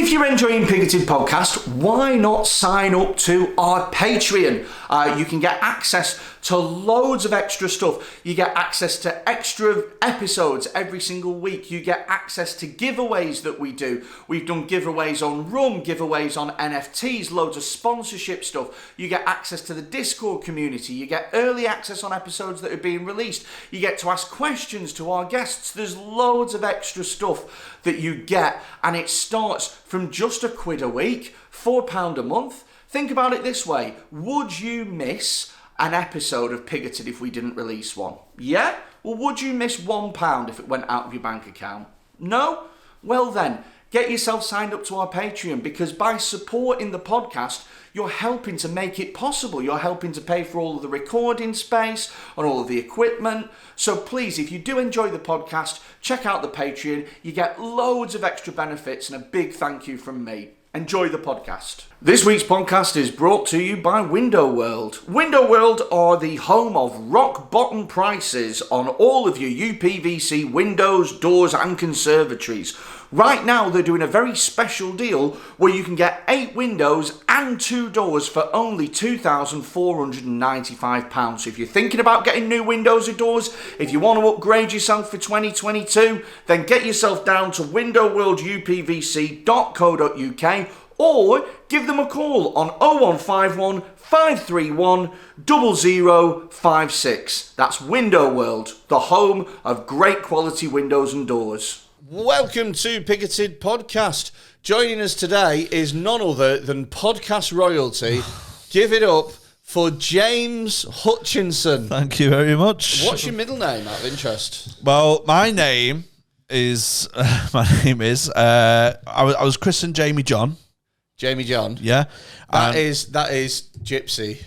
If you're enjoying Pigoted Podcast, why not sign up to our Patreon? You can get access to loads of extra stuff. You get access to extra episodes every single week. You get access to giveaways that we do. We've done giveaways on rum, giveaways on NFTs, loads of sponsorship stuff. You get access to the Discord community. You get early access on episodes that are being released. You get to ask questions to our guests. There's loads of extra stuff that you get, and it starts from just £1 a week, £4 a month. Think about it this way. Would you miss an episode of Pigoted if we didn't release one? Yeah? Well, would you miss £1 if it went out of your bank account? No? Well then, get yourself signed up to our Patreon, because by supporting the podcast, you're helping to make it possible. You're helping to pay for all of the recording space and all of the equipment. So please, if you do enjoy the podcast, check out the Patreon. You get loads of extra benefits, and a big thank you from me. Enjoy the podcast. This week's podcast is brought to you by Window World. Window World are the home of rock bottom prices on all of your UPVC windows, doors and conservatories. Right now they're doing a very special deal where you can get 8 windows and 2 doors for only £2,495. So if you're thinking about getting new windows or doors, if you want to upgrade yourself for 2022, then get yourself down to windowworldupvc.co.uk or give them a call on 0151 531 0056. That's Window World, the home of great quality windows and doors. Welcome to Pigoted Podcast. Joining us today is none other than podcast royalty. Give it up for James Hutchinson. Thank you very much. What's your middle name, out of interest? Well, my name is I was christened Jamie John. Jamie John? Yeah. That is Gypsy.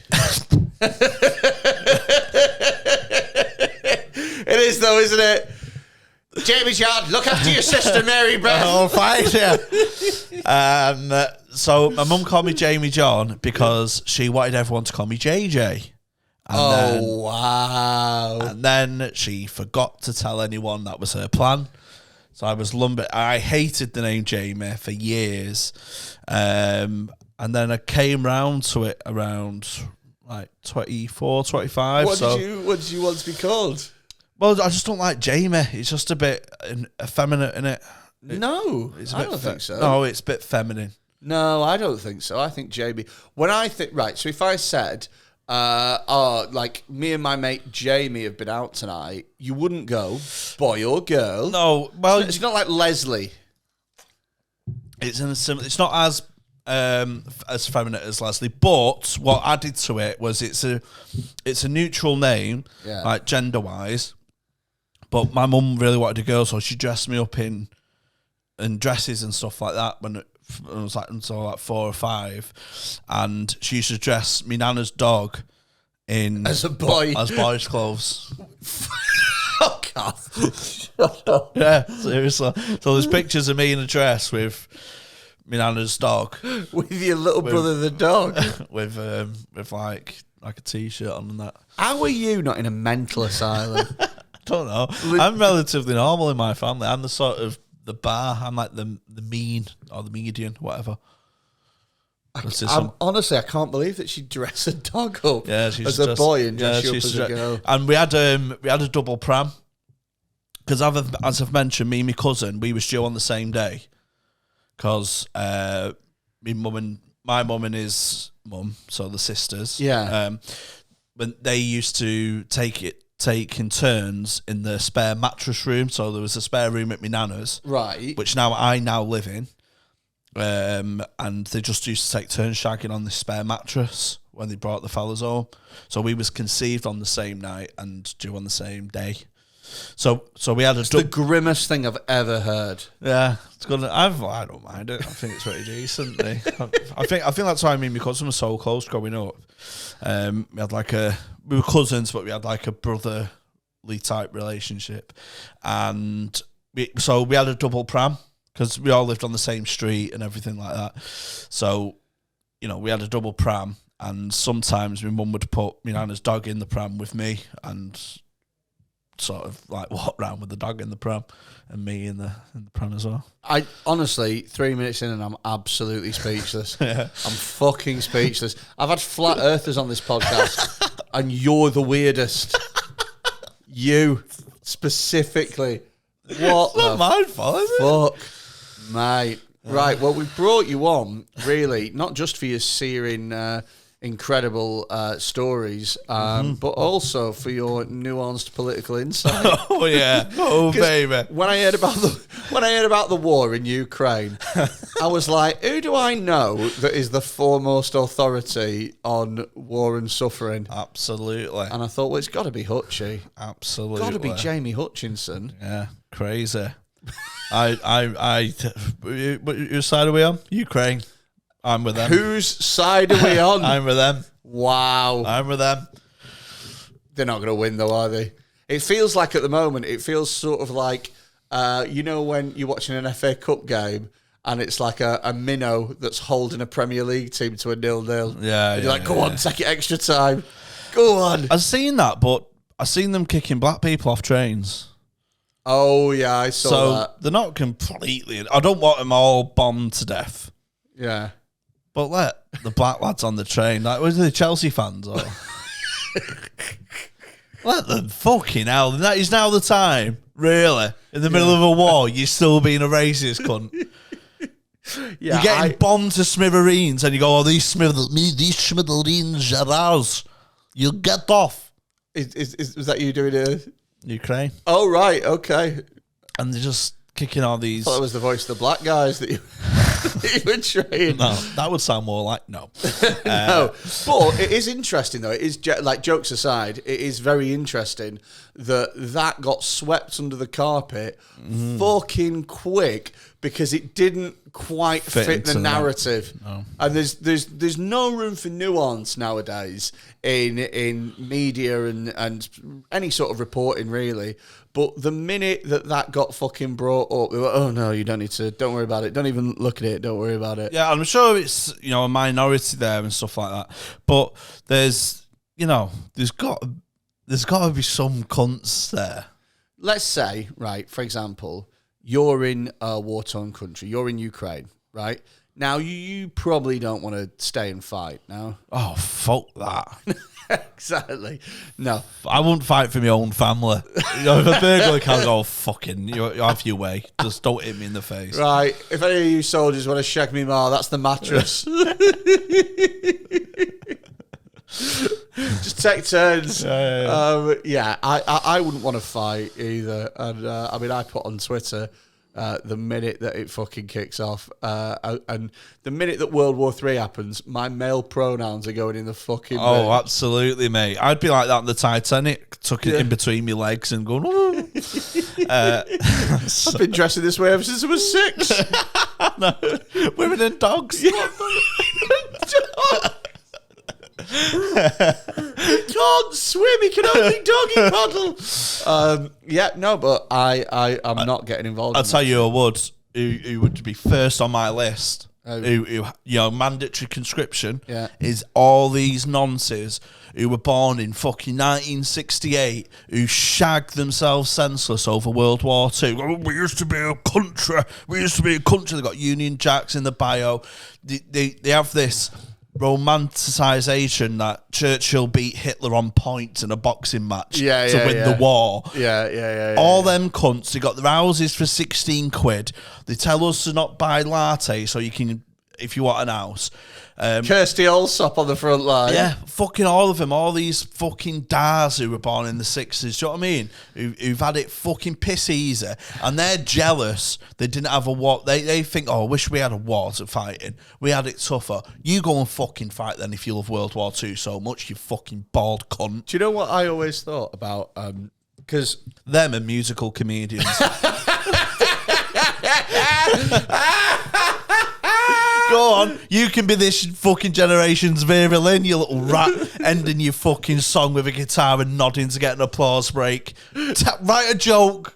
It is though, isn't it? Jamie John, look after your sister Mary Beth. Oh, fine, yeah. So my mum called me Jamie John because she wanted everyone to call me JJ. Wow. And then she forgot to tell anyone that was her plan. So I was I hated the name Jamie for years. And then I came round to it around like 24, 25. What did you want to be called? Well, I just don't like Jamie. It's just a bit effeminate, innit? No, I don't think so. No, it's a bit feminine. No, I don't think so. I think Jamie. When I think, right, so if I said, like me and my mate Jamie have been out tonight, you wouldn't go, boy or girl. No, well, it's not like Leslie. It's in a similar. It's not as feminine as Leslie, but what added to it was it's a neutral name, like gender wise. But my mum really wanted a girl, so she dressed me up in dresses and stuff like that when I was like until like 4 or 5, and she used to dress me nana's dog in as a boy as boys' clothes. Oh God! Yeah, seriously. So there's pictures of me in a dress with my nana's dog, with your little brother the dog, with like a t-shirt on and that. How are you not in a mental asylum? Don't know. I'm relatively normal in my family. I'm the sort of the bar. I'm like the mean or the median, whatever. Honestly, I can't believe that she'd dress a dog up as a boy and dress you up as a girl. And we had a double pram because as I've mentioned, me and my cousin, we was due on the same day because my mum and his mum, so the sisters, when they used to take in turns in the spare mattress room. So there was a spare room at my nana's, right, which I now live in. And they just used to take turns shagging on this spare mattress when they brought the fellas home. So we was conceived on the same night and due on the same day. So we had the grimmest thing I've ever heard. Yeah, it's good. I don't mind it. I think it's pretty decent. I think that's why me and my cousin were so close growing up. We were cousins, but we had like a brotherly type relationship, and we had a double pram because we all lived on the same street and everything like that. So, we had a double pram, and sometimes my mum would put my nana's dog in the pram with me and sort of like walk around with the dog in the pram and me in the pram as well. I honestly, 3 minutes in and I'm absolutely speechless. I'm fucking speechless. I've had flat earthers on this podcast and you're the weirdest. You specifically. What? It's not my fault, is it? Fuck, mate. Right, well, we've brought you on, really, not just for your searing, incredible stories, but also for your nuanced political insight. Oh yeah, oh baby. When I heard about the war in Ukraine, I was like, who do I know that is the foremost authority on war and suffering? Absolutely. And I thought, well, it's got to be Hutchie. Absolutely. Got to be Jamie Hutchinson. Yeah, crazy. Whose side are we on? Ukraine. I'm with them. Whose side are we on? I'm with them. Wow. I'm with them. They're not going to win, though, are they? It feels like at the moment, it feels sort of like, you know, when you're watching an FA Cup game and it's like a minnow that's holding a Premier League team to a 0-0. Yeah. And you're like, go on, take it extra time. Go on. I've seen that, but I've seen them kicking black people off trains. Oh, yeah, I saw that. So they're not completely... I don't want them all bombed to death. Yeah. But let the black lads on the train, like, was they Chelsea fans or... Let them fucking hell. That is now the time, really. In the middle of a war, you're still being a racist cunt. Yeah, you're getting bombed to smithereens and you go, oh, these smithereens are ours. You'll get off. Was that you doing a... Ukraine. Oh, right, okay. And they're just kicking all these... I thought that was the voice of the black guys that you were training. No, that would sound more like no. No, but it is interesting, though. It is, like, jokes aside, it is very interesting that got swept under the carpet fucking quick because it didn't quite fit the narrative. No. And there's no room for nuance nowadays in media and any sort of reporting, really. But the minute that got fucking brought up, they were, oh no, you don't need to, don't worry about it, don't even look at it, don't worry about it. Yeah, I'm sure it's, you know, a minority there and stuff like that. But there's, you know, there's got to be some cunts there. Let's say, right, for example, you're in a war-torn country, you're in Ukraine, right? Now, you probably don't want to stay and fight, no? Oh, fuck that. Exactly. No. I wouldn't fight for my own family. You know, if a burglar can go, fucking, you have your way. Just don't hit me in the face. Right. If any of you soldiers want to shag me more, that's the mattress. Just take turns. Yeah. I wouldn't want to fight either. And I mean, I put on Twitter the minute that it fucking kicks off, and the minute that World War III happens, my male pronouns are going in the fucking Oh, bin. absolutely, mate. I'd be like that in the Titanic, tuck it in between my legs and going, oh. I've been dressing this way ever since I was 6. No. Women and dogs. He can't swim, he can only doggy paddle. Yeah, no, but I'm not getting involved. I'll tell you who would be first on my list. Who you know, mandatory conscription is all these nonces who were born in fucking 1968 who shagged themselves senseless over World War II. Oh, we used to be a country. They got Union Jacks in the bio. They have this romanticisation that Churchill beat Hitler on points in a boxing match to win the war. All them cunts, they got their houses for 16 quid. They tell us to not buy latte so you can, if you want an house. Kirsty Allsop on the front line. Yeah, fucking all of them. All these fucking dars who were born in the 60s. Do you know what I mean? Who've had it fucking piss easy. And they're jealous they didn't have a war. They think, oh, I wish we had a war to fight in. We had it tougher. You go and fucking fight then if you love World War II so much, you fucking bald cunt. Do you know what I always thought about? Because them are musical comedians. Go on, you can be this fucking generation's Vera Lynn, you little rat, ending your fucking song with a guitar and nodding to get an applause break. Write a joke.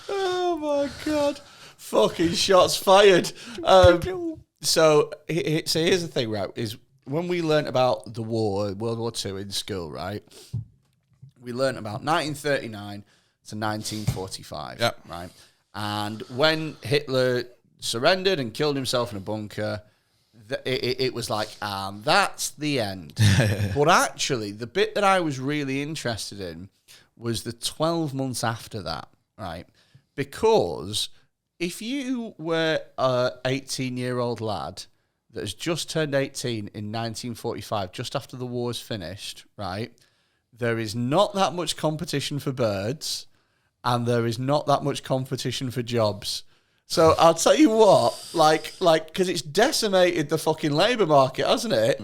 Oh my God. Fucking shots fired. So here's the thing, right, is when we learnt about the war, World War II in school, right, we learnt about 1939 to 1945. Yep. Right? And when Hitler surrendered and killed himself in a bunker, it was like, and that's the end. But actually, the bit that I was really interested in was the 12 months after that, right? Because if you were an 18-year-old lad that has just turned 18 in 1945, just after the war's finished, right, there is not that much competition for birds, and there is not that much competition for jobs. So I'll tell you what, like, because it's decimated the fucking labour market, hasn't it?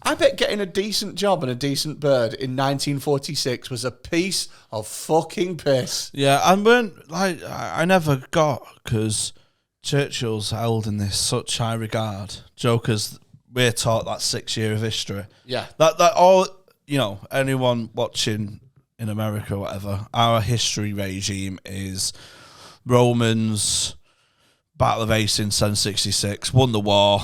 I bet getting a decent job and a decent bird in 1946 was a piece of fucking piss. Yeah, and I never got, because Churchill's held in this such high regard. Jokers, we're taught that 6 year of history. Yeah. That all, anyone watching in America or whatever, our history regime is Romans, Battle of Hastings, 1066, won the war,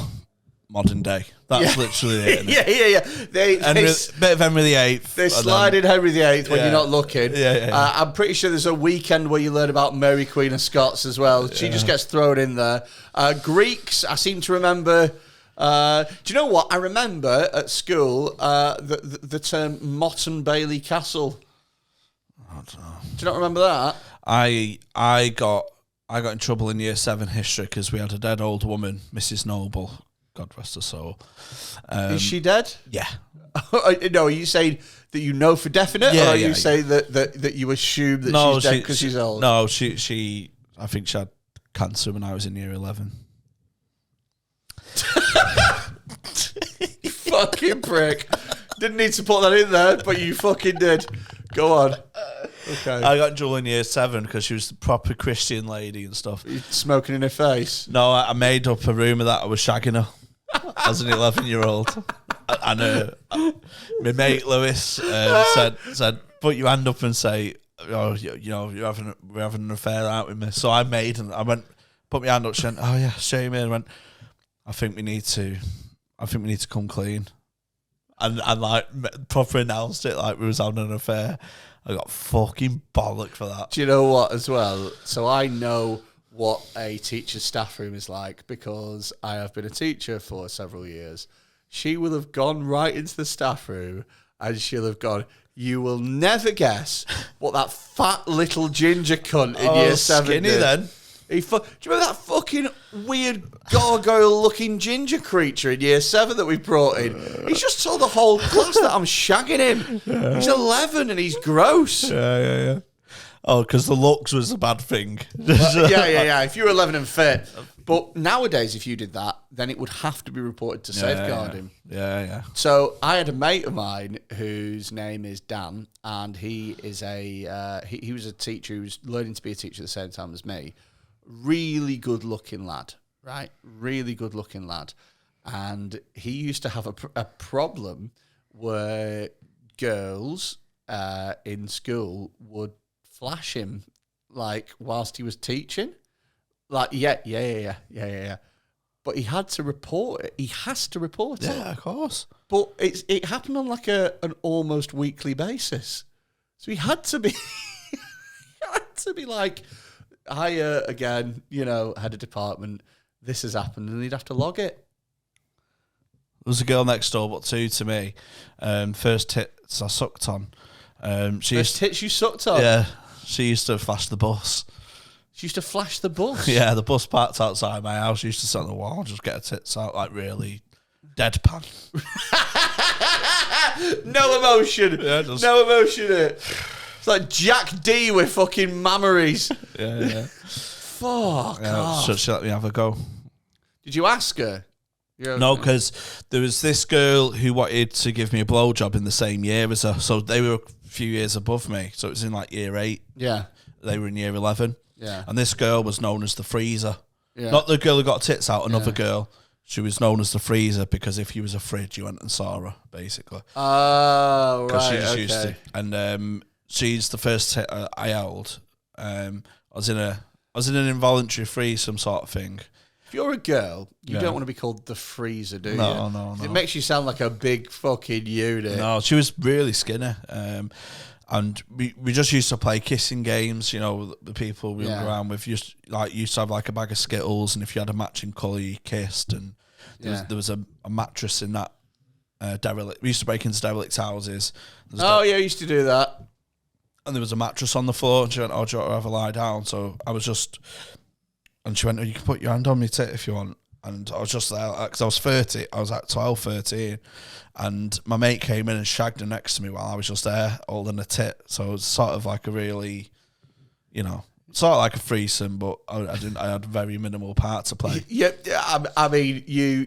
modern day. That's literally it. Yeah. Bit of Henry VIII. They slide in Henry VIII when you're not looking. Yeah. I'm pretty sure there's a weekend where you learn about Mary Queen of Scots as well. She just gets thrown in there. Greeks, I seem to remember. Do you know what? I remember at school the term Motte and Bailey Castle. I don't know. Do you not remember that? I got in trouble in year 7 history because we had a dead old woman, Mrs. Noble, God rest her soul. Is she dead? Yeah. No, are you saying that you know for definite, or are you saying that you assume that she's dead because she's old? No, she. I think she had cancer when I was in year 11. You fucking prick. Didn't need to put that in there, but you fucking did. Go on. Okay. I got in trouble in year 7 because she was the proper Christian lady and stuff. You smoking in her face? No, I made up a rumour that I was shagging her as an 11-year-old. And my mate Lewis said, put your hand up and say, oh, we're having an affair out with me. So I went, put my hand up, she went, oh yeah, shame me. And I went, I think we need to come clean. And like proper announced it like we was having an affair. I got fucking bollocked for that. Do you know what as well? So I know what a teacher's staff room is like because I have been a teacher for several years. She will have gone right into the staff room and she'll have gone, you will never guess what that fat little ginger cunt in year 7 skinny did. Then. Do you remember that fucking weird gargoyle-looking ginger creature in year 7 that we brought in? He's just told the whole class that I'm shagging him. He's 11 and he's gross. Yeah. Oh, because the looks was a bad thing. Yeah. If you were 11 and fit. But nowadays, if you did that, then it would have to be reported to safeguarding. Yeah. So I had a mate of mine whose name is Dan, and he is he was a teacher who was learning to be a teacher at the same time as me. Really good looking lad, right? Really good looking lad. And he used to have a problem where girls in school would flash him like whilst he was teaching. Like, yeah. But he had to report it. He has to report it. Yeah, of course. But it happened on like an almost weekly basis. So he had to be like, hi, again, head of department, this has happened, and he'd have to log it. There was a girl next door, but 2 to me. First tits I sucked on. Tits you sucked on? Yeah, she used to flash the bus. She used to flash the bus? Yeah, the bus parked outside my house. She used to sit on the wall and just get her tits out, like really deadpan. No emotion. Yeah, no emotion in it. It's like Jack D with fucking mammaries. Yeah. Fuck off. So she let me have a go. Did you ask her? No, because there was this girl who wanted to give me a blowjob in the same year as her. So they were a few years above me. So it was in like year 8. Yeah. They were in year 11. Yeah. And this girl was known as the freezer. Yeah. Not the girl who got tits out, another girl. She was known as the freezer because if you was a fridge, you went and saw her, basically. Oh, right. Because she just used to. And she's the first tit I held. I was in an involuntary threesome sort of thing. If you're a girl, you don't want to be called the freezer, do you? No. It makes you sound like a big fucking unit. No, she was really skinny. And we just used to play kissing games, you know, the people we were around with used to have like a bag of Skittles, and if you had a matching colour, you kissed. And there was a mattress in that derelict. We used to break into derelict houses. I used to do that. And there was a mattress on the floor, and she went, "Oh, do you want to have a lie down?" So I was just, and she went, "Oh, you can put your hand on me tit if you want." And I was just there, because I was 30, I was like 12, 13, and my mate came in and shagged her next to me while I was just there holding a tit. So it was sort of like a really, you know, sort of like a threesome, but I had very minimal part to play. Yeah, I mean, you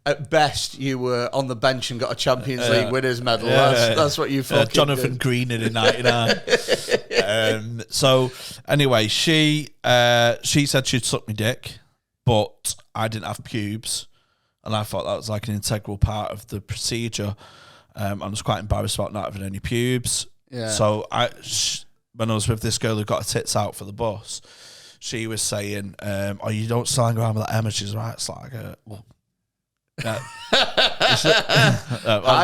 at best you were on the bench and got a Champions League winners medal. That's what you fucking Jonathan did. Greening in '99. So anyway, she said she'd suck me dick, but I didn't have pubes, and I thought that was like an integral part of the procedure. I was quite embarrassed about not having any pubes. Yeah. So when I was with this girl who got her tits out for the bus, she was saying, "Oh, you don't stand around with that Emma." She's right. It's like, well, hi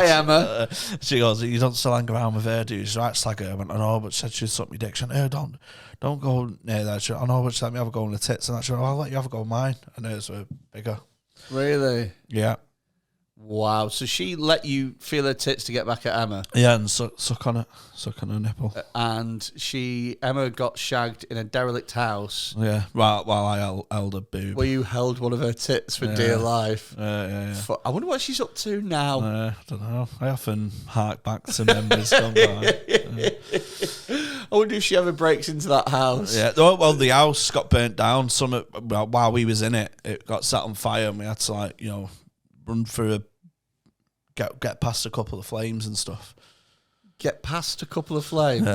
Emma. She goes, "You don't still hang around with her, do you?" She's right. It's like, I went, "I know," but she said she'd suck me dick. She went, don't go near that. She went, "I know, but just let me have a go on the tits." And that she went, "I'll let you have a go on mine." And hers were bigger. Really? Yeah. Wow. So she let you feel her tits to get back at Emma? Yeah, and suck on her nipple. And Emma got shagged in a derelict house. Yeah, while I held a boob. Where you held one of her tits for dear life. Yeah. I wonder what she's up to now. I don't know. I often hark back to memories gone by. I wonder if she ever breaks into that house. Yeah. Well, the house got burnt down. While we was in it, it got set on fire, and we had to run through get past a couple of flames and stuff. Get past a couple of flames?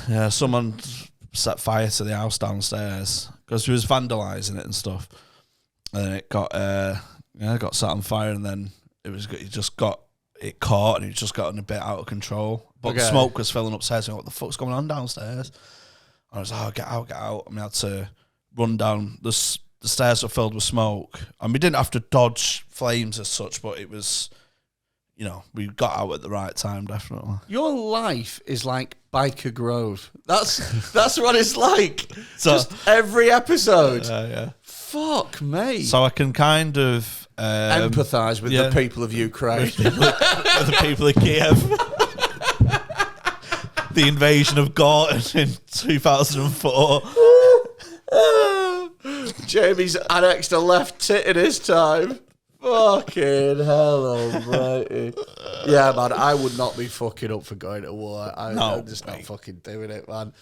Yeah. Someone set fire to the house downstairs because we was vandalising it and stuff, and then it got set on fire, and then it just got caught, and it just got a bit out of control. But the smoke was filling upstairs, and what the fuck's going on downstairs? And I was like, "Oh, get out!" And we had to run down. The stairs were filled with smoke, and we didn't have to dodge flames as such, but it was, we got out at the right time, definitely. Your life is like Biker Grove. That's what it's like. So, just every episode. Yeah. Fuck me. So I can kind of empathise with the people of Ukraine. With the people of Kiev. The invasion of Gorton in 2004. Jamie's annexed a left tit in his time. Fucking hell almighty. Yeah, man, I would not be fucking up for going to war. I'm just not fucking doing it, man.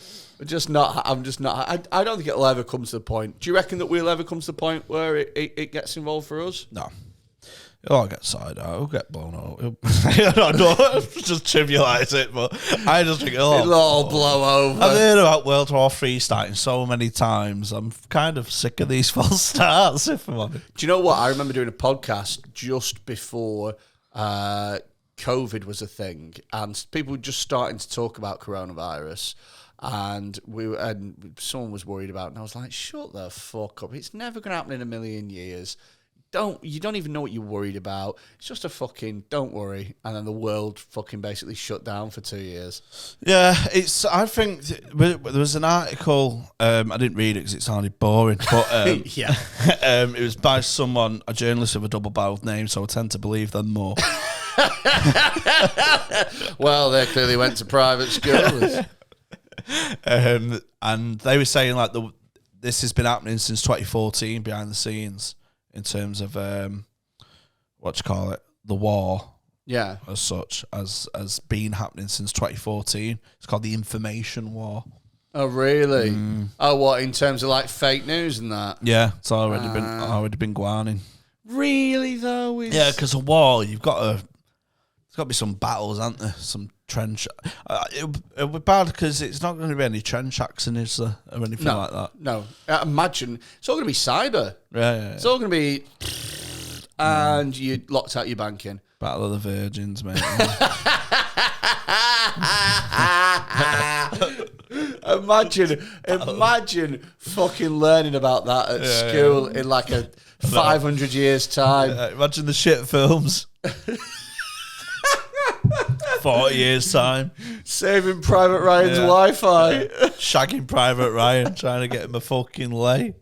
I'm just not. I don't think it'll ever come to the point. Do you reckon that we'll ever come to the point where it gets involved for us? No. It'll all get side out. It'll get blown out. I don't know. Just trivialise it, but I just think it'll all blow over. I've heard about World War III starting so many times. I'm kind of sick of these false starts, if I'm honest. Do you know what? I remember doing a podcast just before COVID was a thing, and people were just starting to talk about coronavirus. And someone was worried about it, and I was like, shut the fuck up. It's never going to happen in a million years. You don't even know what you're worried about. It's just a fucking don't worry. And then the world fucking basically shut down for 2 years. Yeah, I think there was an article, I didn't read it because it sounded boring, but it was by a journalist with a double-barreled name, so I tend to believe them more. Well, they clearly went to private schools. And they were saying like this has been happening since 2014 behind the scenes. In terms of the war, as such as been happening since 2014. It's called the Information War. Oh really? Oh, what in terms of like fake news and that? Yeah, it's already been going on. Really though? Yeah, because a war, there's got to be some battles, aren't there? Some trench. It'll be bad because it's not going to be any trench action, is there, or anything like that? No. Imagine it's all going to be cyber. Yeah. It's all going to be, and you locked out your banking. Battle of the Virgins, mate. Imagine fucking learning about that at school in like a 500 years time. Imagine the shit films. 40 years' time. Saving Private Ryan's Wi-Fi. Shagging Private Ryan, trying to get him a fucking lay.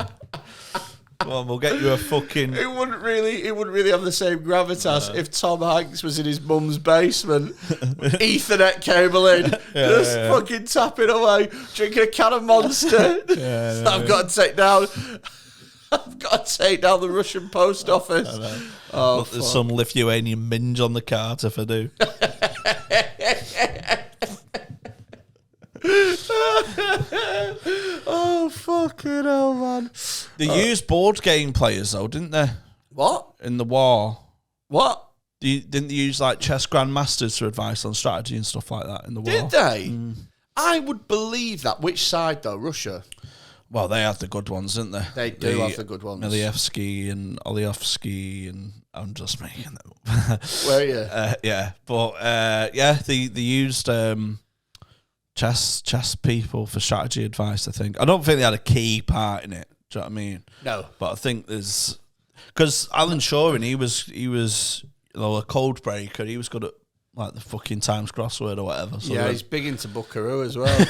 Come on, we'll get you a fucking... It wouldn't really have the same gravitas if Tom Hanks was in his mum's basement, Ethernet cable in, fucking tapping away, drinking a can of Monster. I've got to take down the Russian post office. Oh, there's some Lithuanian minge on the cart if I do. Oh, fucking hell, man. They used board game players, though, didn't they? What? In the war. What? Didn't they use, like, chess grandmasters for advice on strategy and stuff like that in the war? Did they? I would believe that. Which side, though? Russia? Well, they have the good ones, didn't they? They do have the good ones. Milievsky and Olievsky, and I'm just making them up. Were you? Yeah. But, they used... chess people for strategy advice, I think. I don't think they had a key part in it. Do you know what I mean? No. But I think there's... Because Alan Turing, he was a code breaker. He was good at, like, the fucking Times crossword or whatever. So yeah, he's big into Buckaroo as well.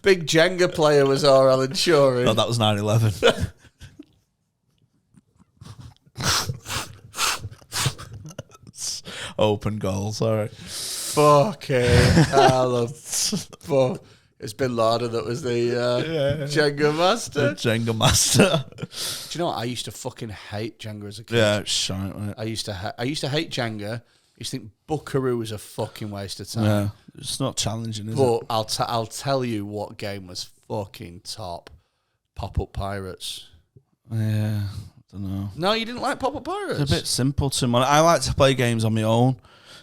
Big Jenga player was our Alan Turing. No, that was 9/11. Open goal, sorry. Fucking hell. It's Bin Laden that was the Jenga master. The Jenga master. Do you know what? I used to fucking hate Jenga as a kid. Yeah, it's shite, right? I used to hate Jenga. I used to think Buckaroo was a fucking waste of time. Yeah, it's not challenging, is but it? I'll tell you what game was fucking top. Pop-Up Pirates. Yeah, I don't know. No, you didn't like Pop-Up Pirates? It's a bit simple to me. I like to play games on my own.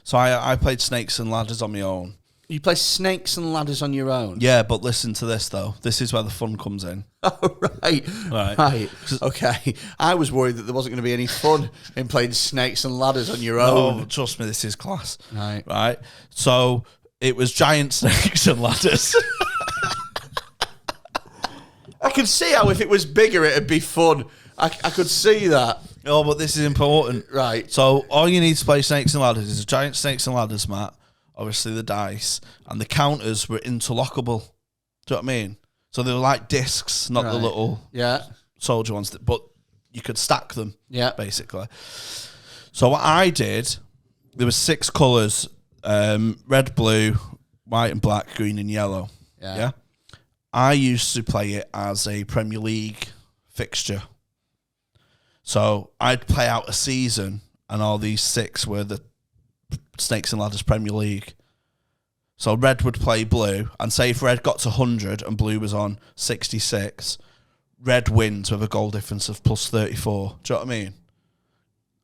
So I played Snakes and Ladders on my own. You play Snakes and Ladders on your own? Yeah, but listen to this, though. This is where the fun comes in. Oh, right. Okay. I was worried that there wasn't going to be any fun in playing Snakes and Ladders on your own. No, trust me, this is class. Right. So it was giant snakes and ladders. I could see how if it was bigger, it'd be fun. I could see that. Oh, but this is important. Right. So all you need to play Snakes and Ladders is a giant Snakes and Ladders mat, obviously the dice, and the counters were interlockable. Do you know what I mean? So they were like discs, not the little soldier ones, but you could stack them, basically. So what I did, there were 6 colours, red, blue, white and black, green and yellow. Yeah. I used to play it as a Premier League fixture. So I'd play out a season, and all these 6 were the Snakes and Ladders Premier League. So red would play blue, and say if red got to 100 and blue was on 66, red wins with a goal difference of plus 34. Do you know what I mean?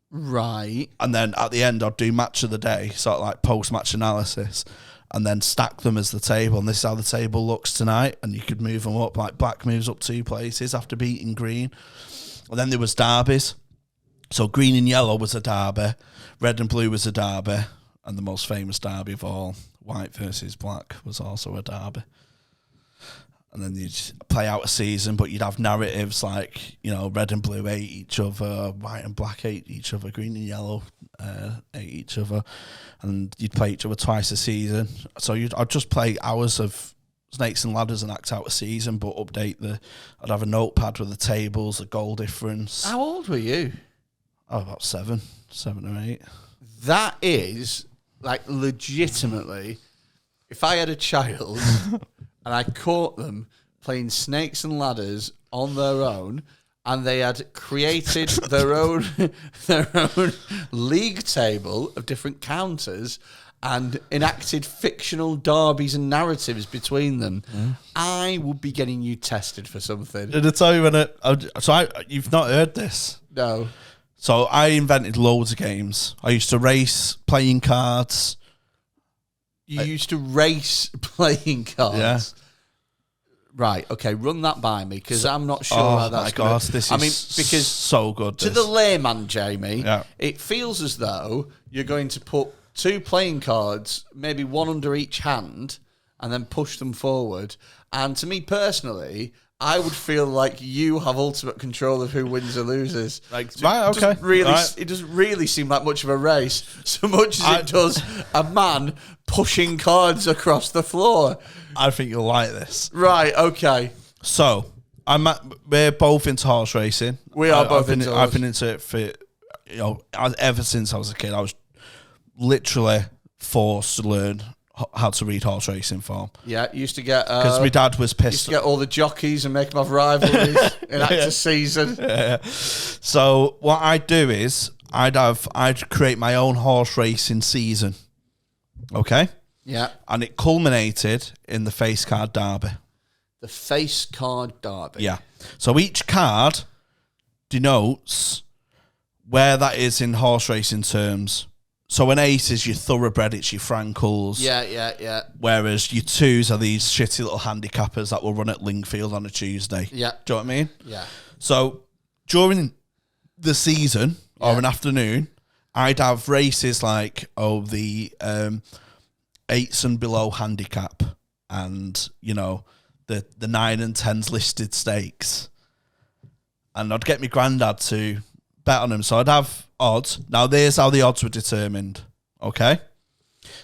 Right. And then at the end, I'd do match of the day, sort of like post-match analysis, and then stack them as the table. And this is how the table looks tonight, and you could move them up. Like black moves up 2 places after beating green. And then there was derbies. So green and yellow was a derby, red and blue was a derby, and the most famous derby of all, white versus black, was also a derby. And then you'd play out a season, but you'd have narratives like, you know, red and blue hate each other, white and black hate each other, green and yellow hate each other, and you'd play each other twice a season. So I'd just play hours of Snakes and Ladders and act out a season, but I'd have a notepad with the tables, the goal difference. How old were you? Oh, about 7 or 8. That is, like, legitimately, if I had a child and I caught them playing Snakes and Ladders on their own, and they had created their own league table of different counters and enacted fictional derbies and narratives between them, I would be getting you tested for something. Did I tell you you've not heard this? No. So I invented loads of games. I used to race playing cards. You used to race playing cards? Yeah. Right, okay, run that by me, because I'm not sure how that's going to... This is because so good. To the layman, Jamie, it feels as though you're going to put 2 playing cards, maybe one under each hand, and then push them forward. And to me personally, I would feel like you have ultimate control of who wins or loses. Like, right, okay. It doesn't really seem like much of a race, so much as it does a man pushing cards across the floor. I think you'll like this. Right, okay. So, we're both into horse racing. We are both into I've been into it for, ever since I was a kid. I was literally forced to learn how to read horse racing form. Yeah, used to get... Because my dad was pissed. Used to get all the jockeys and make them have rivalries in actor season. Yeah. So what I'd do is, I'd create my own horse racing season. Okay? Yeah. And it culminated in the face card derby. The face card derby. Yeah. So each card denotes where that is in horse racing terms. So an ace is your thoroughbred, it's your Frankles. Yeah. Whereas your twos are these shitty little handicappers that will run at Lingfield on a Tuesday. Yeah. Do you know what I mean? Yeah. So during the season or an afternoon, I'd have races like, the 8s and below handicap and, the 9 and 10s listed stakes. And I'd get my granddad to bet on them. So I'd have odds. Now, there's how the odds were determined. Okay?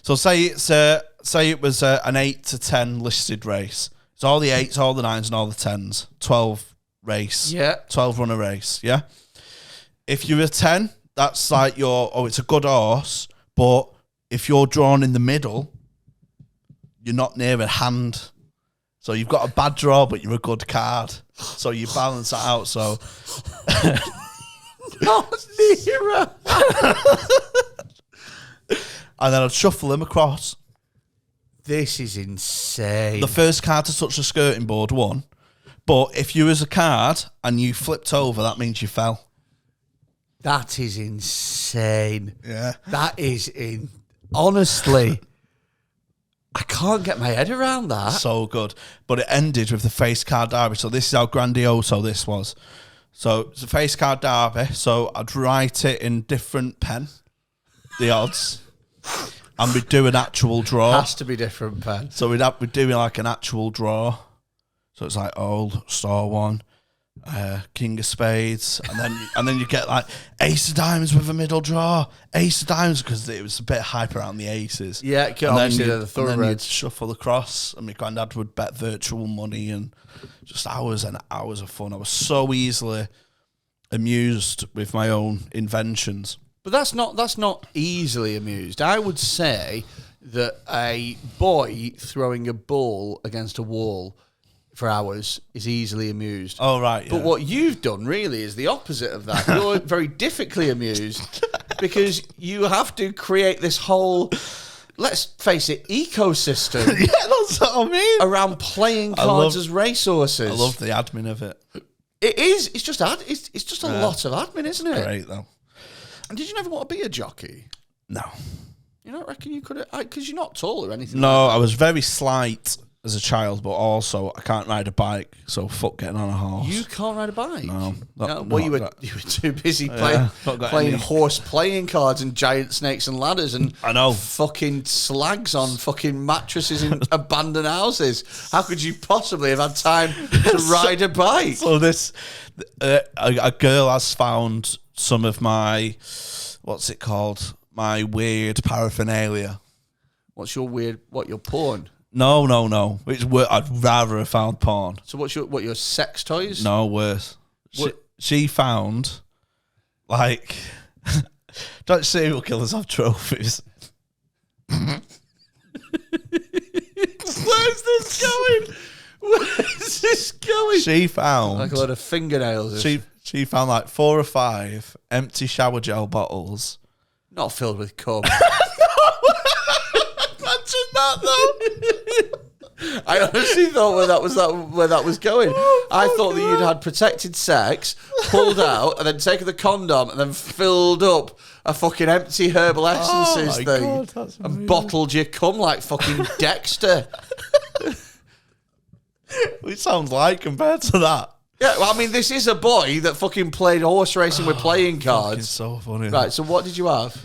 So say it was an 8 to 10 listed race. It's all the 8s, all the 9s, and all the 10s. 12 race. Yeah. 12 runner race. Yeah? If you're a 10, that's like it's a good horse. But if you're drawn in the middle, you're not near a hand. So you've got a bad draw, but you're a good card. So you balance that out. So not near. And then I'd shuffle them across. This is insane. The first card to touch the skirting board won. But if you was a card and you flipped over, that means you fell. That is insane. Yeah. That is honestly, I can't get my head around that. So good. But it ended with the face card derby. So this is how grandioso this was. So it's a face card derby. So I'd write it in different pen, the odds. And we'd do an actual draw. Has to be different pen. So we'd do like an actual draw. So it's like old, star one, king of spades, and then you get like ace of diamonds with a middle draw, ace of diamonds, because it was a bit hype around the aces. Yeah, obviously they're the thoroughbreds. And then you'd shuffle across, and my granddad would bet virtual money, and just hours and hours of fun. I was so easily amused with my own inventions. But that's not easily amused. I would say that a boy throwing a ball against a wall for hours is easily amused. Oh, right, yeah. But what you've done really is the opposite of that. You're very difficultly amused because you have to create this whole, let's face it, ecosystem. Yeah, that's what I mean. Around playing cards as racehorses. I love the admin of it. It is. It's just it's just a lot of admin, isn't it? Great, though. And did you never want to be a jockey? No. You don't reckon you could have? Because you're not tall or anything. No, like that. I was very slight as a child, but also I can't ride a bike, so fuck getting on a horse. You can't ride a bike? No. You were too busy playing horse playing cards and giant snakes and ladders and I know fucking slags on fucking mattresses in abandoned houses. How could you possibly have had time to ride a bike? So this, a girl has found some of my, what's it called? My weird paraphernalia. What's your weird? What, your porn? No. I'd rather have found porn. So what's your sex toys? No, worse. She found, like, don't serial killers have trophies? Where's this going? Where's this going? She found like a lot of fingernails. She found like 4 or 5 empty shower gel bottles. Not filled with cum. Imagine that though. I honestly thought where that was going. I thought that you'd had protected sex, pulled out, and then taken the condom and then filled up a fucking empty herbal essences thing. God, and bottled your cum like fucking Dexter. It sounds like compared to that. Yeah, well, I mean, this is a boy that fucking played horse racing with playing cards. It's so funny. Right, so what did you have?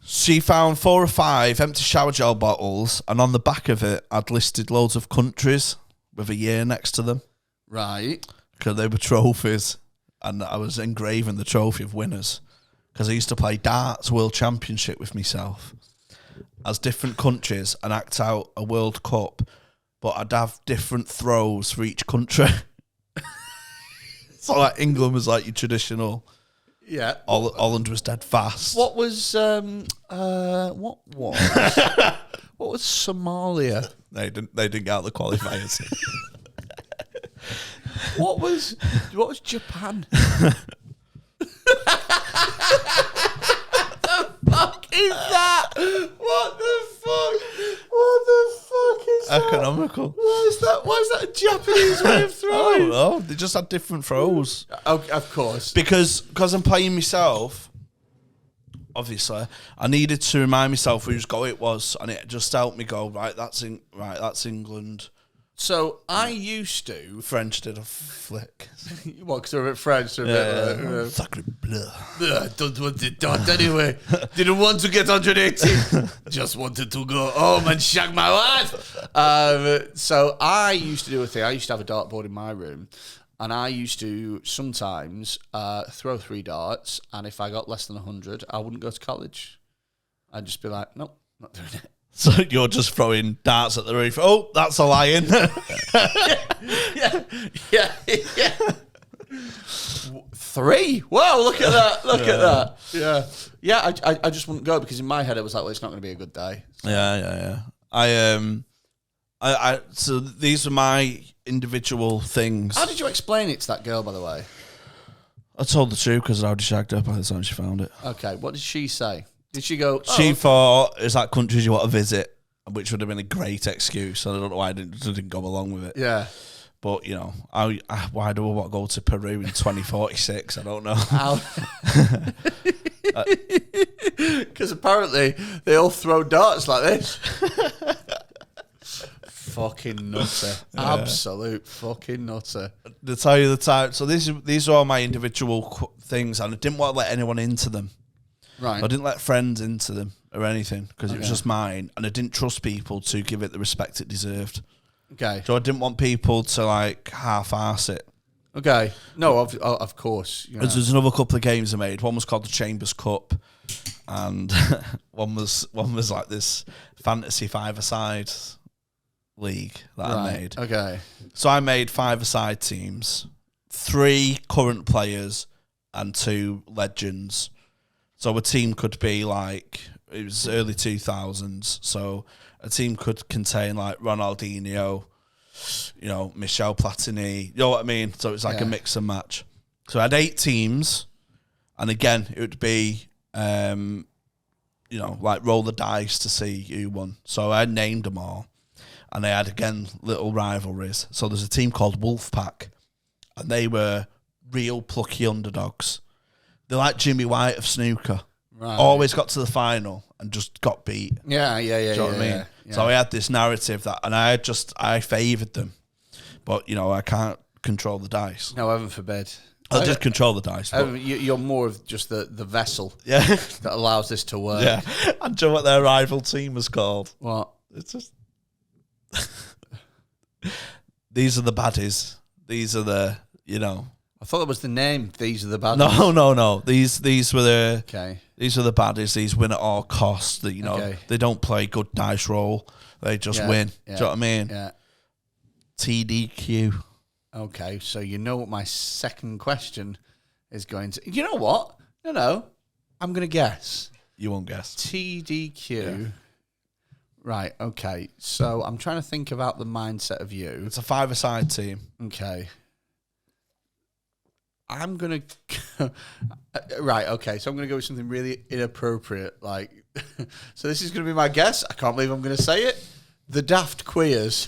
She found 4 or 5 empty shower gel bottles, and on the back of it, I'd listed loads of countries with a year next to them. Right. Because they were trophies, and I was engraving the trophy of winners. Because I used to play darts World Championship with myself as different countries and act out a World Cup, but I'd have different throws for each country. So like England was like your traditional. Yeah. Holland was dead fast. What was what was Somalia? They didn't get out the qualifiers. What was Japan? Fuck is that? What the fuck? What the fuck is that? Economical. Why is that a Japanese way of I throwing? don't know. They just had different throws. Oh, of course. Because I'm playing myself, obviously, I needed to remind myself whose goal it was, and it just helped me go, that's England. So I used to. French did a flick. What, because they're a bit French? They're a bit Sacre bleu. don't want it done anyway. Didn't want to get 180. Just wanted to go home and shag my wife. So I used to do a thing. I used to have a dartboard in my room. And I used to sometimes throw 3 darts. And if I got less than 100, I wouldn't go to college. I'd just be like, nope, not doing it. So you're just throwing darts at the roof. Oh, that's a lion. Yeah. 3? Wow, look at that. Look at that. Yeah. Yeah, I just wouldn't go because in my head it was like, well, it's not going to be a good day. Yeah. I so these are my individual things. How did you explain it to that girl, by the way? I told the truth because I already shagged her by the time she found it. Okay, what did she say? Did she go, She thought it's like countries you want to visit, which would have been a great excuse. And I don't know why I didn't go along with it. Yeah. But, you know, why do I want to go to Peru in 2046? I don't know. Because apparently they all throw darts like this. Fucking nutter. Yeah. Absolute fucking nutter. To tell you the type. So these are all my individual things, and I didn't want to let anyone into them. Right. I didn't let friends into them or anything because it was just mine, and I didn't trust people to give it the respect it deserved. Okay. So I didn't want people to like half-arse it. Okay. No, of course. You know. There's another couple of games I made. One was called the Chambers Cup, and one was like this fantasy 5-a-side league that I made. Okay. So I made 5-a-side teams, 3 current players and 2 legends. So a team could be like, it was early 2000s, so a team could contain like Ronaldinho, you know, Michel Platini, you know what I mean? So it's like a mix and match. So I had 8 teams, and again, it would be, you know, like roll the dice to see who won. So I named them all, and they had, again, little rivalries. So there's a team called Wolfpack, and they were real plucky underdogs. They're like Jimmy White of snooker. Right. Always got to the final and just got beat. Yeah. Do you know what I mean? Yeah. So I had this narrative that, and I favoured them. But, you know, I can't control the dice. No, heaven forbid. I just control the dice. You're more of just the vessel that allows this to work. Yeah. And do you know what their rival team was called? What? It's just... These are the baddies. These are the, you know... I thought that was the name. These are the baddies. No. These were the... Okay. These are the baddies. These win at all costs. That, you know, they don't play good dice roll. They just win. Yeah. Do you know what I mean? Yeah. TDQ. Okay, so you know what my second question is going to... You know what? No. I'm going to guess. You won't guess. TDQ. Yeah. Right, okay. So I'm trying to think about the mindset of you. It's a 5-a-side team. Okay. I'm going to... Right, okay. So I'm going to go with something really inappropriate. Like, so this is going to be my guess. I can't believe I'm going to say it. The Daft Queers.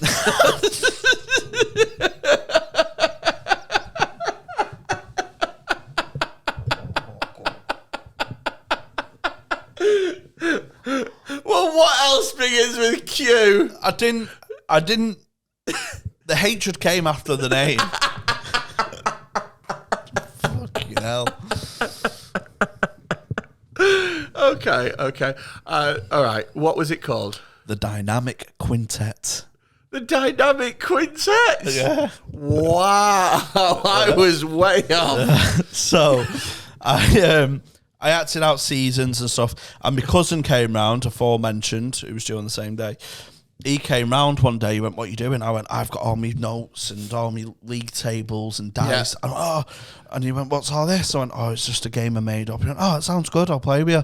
Well, what else begins with Q? I didn't... The hatred came after the name. Fucking hell. Okay. All right. What was it called? The Dynamic Quintet. The dynamic quintet. Yeah. Wow, I was way off. So, I acted out seasons and stuff, and my cousin came round, aforementioned, who was due on the same day. He came round one day. He went, "What are you doing?" I went, "I've got all my notes and all my league tables and dice." Yeah. And he went, "What's all this?" I went, "Oh, it's just a game I made up." He went, "Oh, it sounds good. I'll play with you."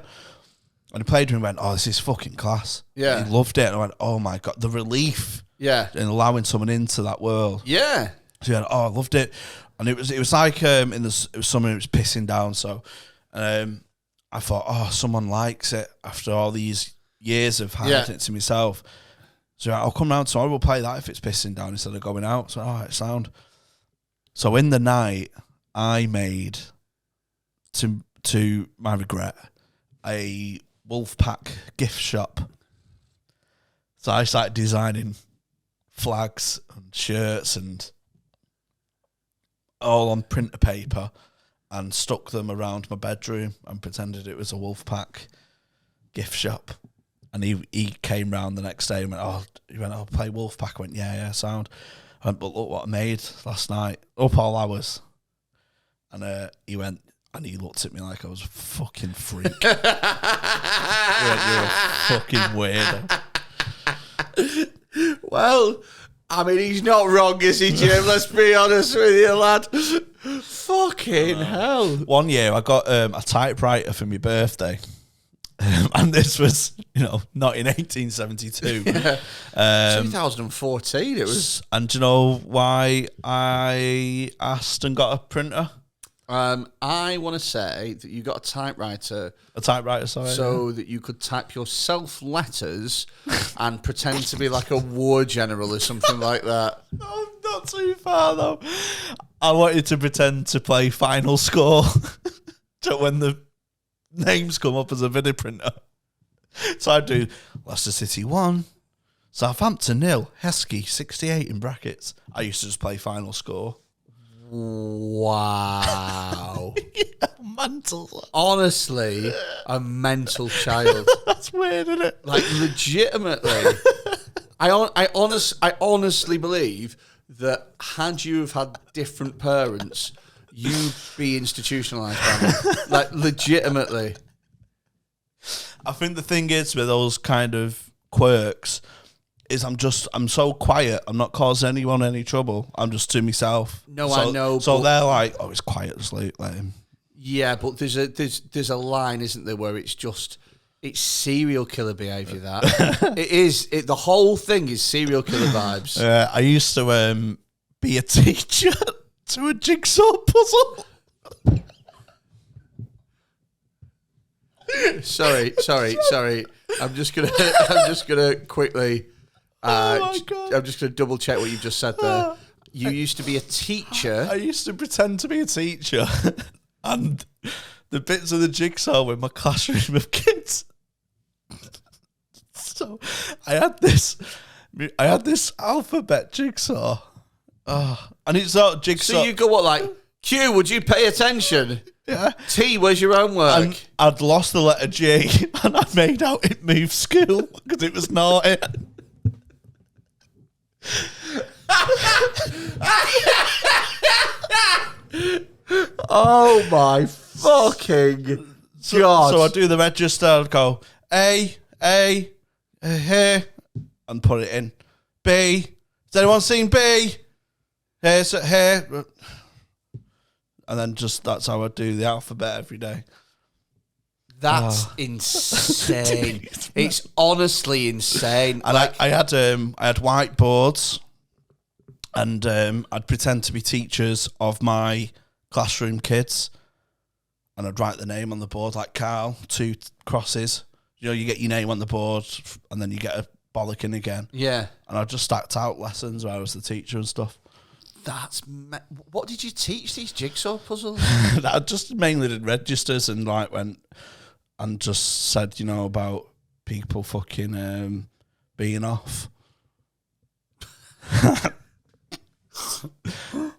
And he played with me and went, "Oh, this is fucking class." Yeah. He loved it. And I went, "Oh my God, the relief." Yeah. In allowing someone into that world. Yeah. So he went, "Oh, I loved it." And it was like it was summer, it was pissing down. So I thought, "Oh, someone likes it after all these years of hiding it to myself." So I'll come round tomorrow, we'll play that if it's pissing down instead of going out. So, all right, sound. So in the night, I made, to my regret, a Wolfpack gift shop. So I started designing flags and shirts and all on printer paper and stuck them around my bedroom and pretended it was a Wolfpack gift shop. And he came round the next day and went, "I'll play Wolfpack." I went, yeah, sound. I went, "But look what I made last night, up all hours." And he went, and he looked at me like I was a fucking freak. He went, "You're a fucking weirdo." Well, I mean, he's not wrong, is he, Jim? Let's be honest with you, lad. Fucking hell. One year I got a typewriter for my birthday. And this was, not in 1872. 2014, it was. And do you know why I asked and got a printer? I want to say that you got a typewriter. A typewriter, sorry. So that you could type yourself letters and pretend to be like a war general or something like that. Oh, not too far, though. I wanted to pretend to play Final Score. So when the names come up as a video printer. So I do Leicester City 1, Southampton 0, Heskey 68 in brackets. I used to just play Final Score. Wow. Yeah, mental. Honestly, a mental child. That's weird, isn't it? Like, legitimately. I honestly believe that had you have had different parents, you'd be institutionalised by them. Like, legitimately. I think the thing is with those kind of quirks is I'm so quiet. I'm not causing anyone any trouble. I'm just to myself. No, I know. So they're like, "Oh, it's quiet, just let him." Yeah, but there's a line, isn't there, where it's serial killer behaviour. That it is. The whole thing is serial killer vibes. I used to be a teacher to a jigsaw puzzle. Sorry. I'm just gonna quickly. Oh my God. I'm just gonna double check what you've just said there. You used to be a teacher. I used to pretend to be a teacher, and the bits of the jigsaw were my classroom of kids. So I had this alphabet jigsaw. And it's not jigsaw. So you go what, like, Q, would you pay attention? Yeah. T, where's your homework? And I'd lost the letter G, and I made out it moved school because it was naughty. Oh my fucking God. So I'd do the register, I'd go A, here, and put it in. B, has anyone seen B? Here. And then that's how I do the alphabet every day. That's insane. It's honestly insane. And I had whiteboards, and I'd pretend to be teachers of my classroom kids, and I'd write the name on the board, like Carl, 2 crosses. You get your name on the board, and then you get a bollocking again. Yeah. And I just stacked out lessons where I was the teacher and stuff. What did you teach these jigsaw puzzles? I just mainly did registers and went and just said, about people fucking being off.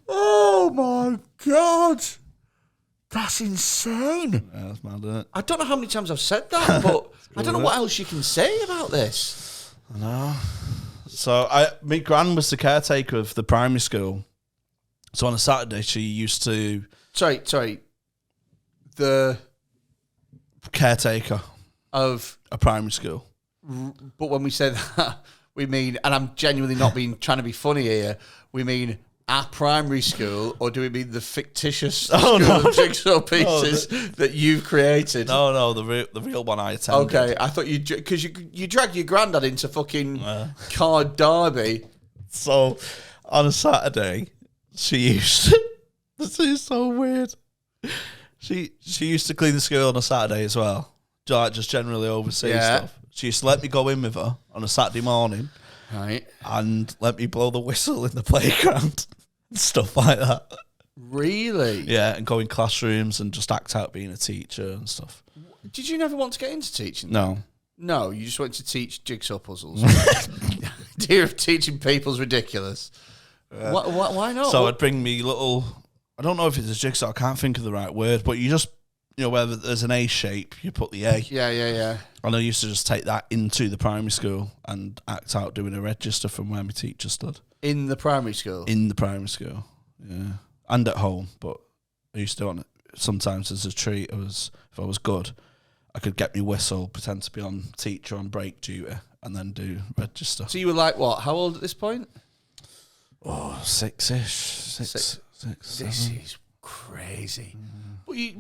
Oh my God. That's insane. Yeah, that's mad, isn't it? I don't know how many times I've said that, but I don't know what else you can say about this. I know. So my gran was the caretaker of the primary school. So on a Saturday, she used to... Sorry. The caretaker of a primary school. But when we say that, we mean, and I'm genuinely not trying to be funny here, we mean our primary school, or do we mean the fictitious school of jigsaw pieces that you've created? No, the real one I attended. Okay, I thought because you dragged your granddad into fucking card derby. So on a Saturday, she used to, this is so weird. She used to clean the school on a Saturday as well, just generally oversee stuff. She used to let me go in with her on a Saturday morning, right, and let me blow the whistle in the playground and stuff like that. Really? Yeah, and go in classrooms and just act out being a teacher and stuff. Did you never want to get into teaching? No. No, you just went to teach jigsaw puzzles. The idea of teaching people's ridiculous. Why not? So I'd bring me little... I don't know if it's a jigsaw. I can't think of the right word, but you just... where there's an A shape, you put the A. Yeah. And I used to just take that into the primary school and act out doing a register from where my teacher stood. In the primary school? In the primary school, yeah. And at home, but I used to do it sometimes as a treat. If I was good, I could get me whistle, pretend to be on teacher on break duty, and then do register. So you were like, what, how old at this point? Oh, six-ish. Six, this is crazy.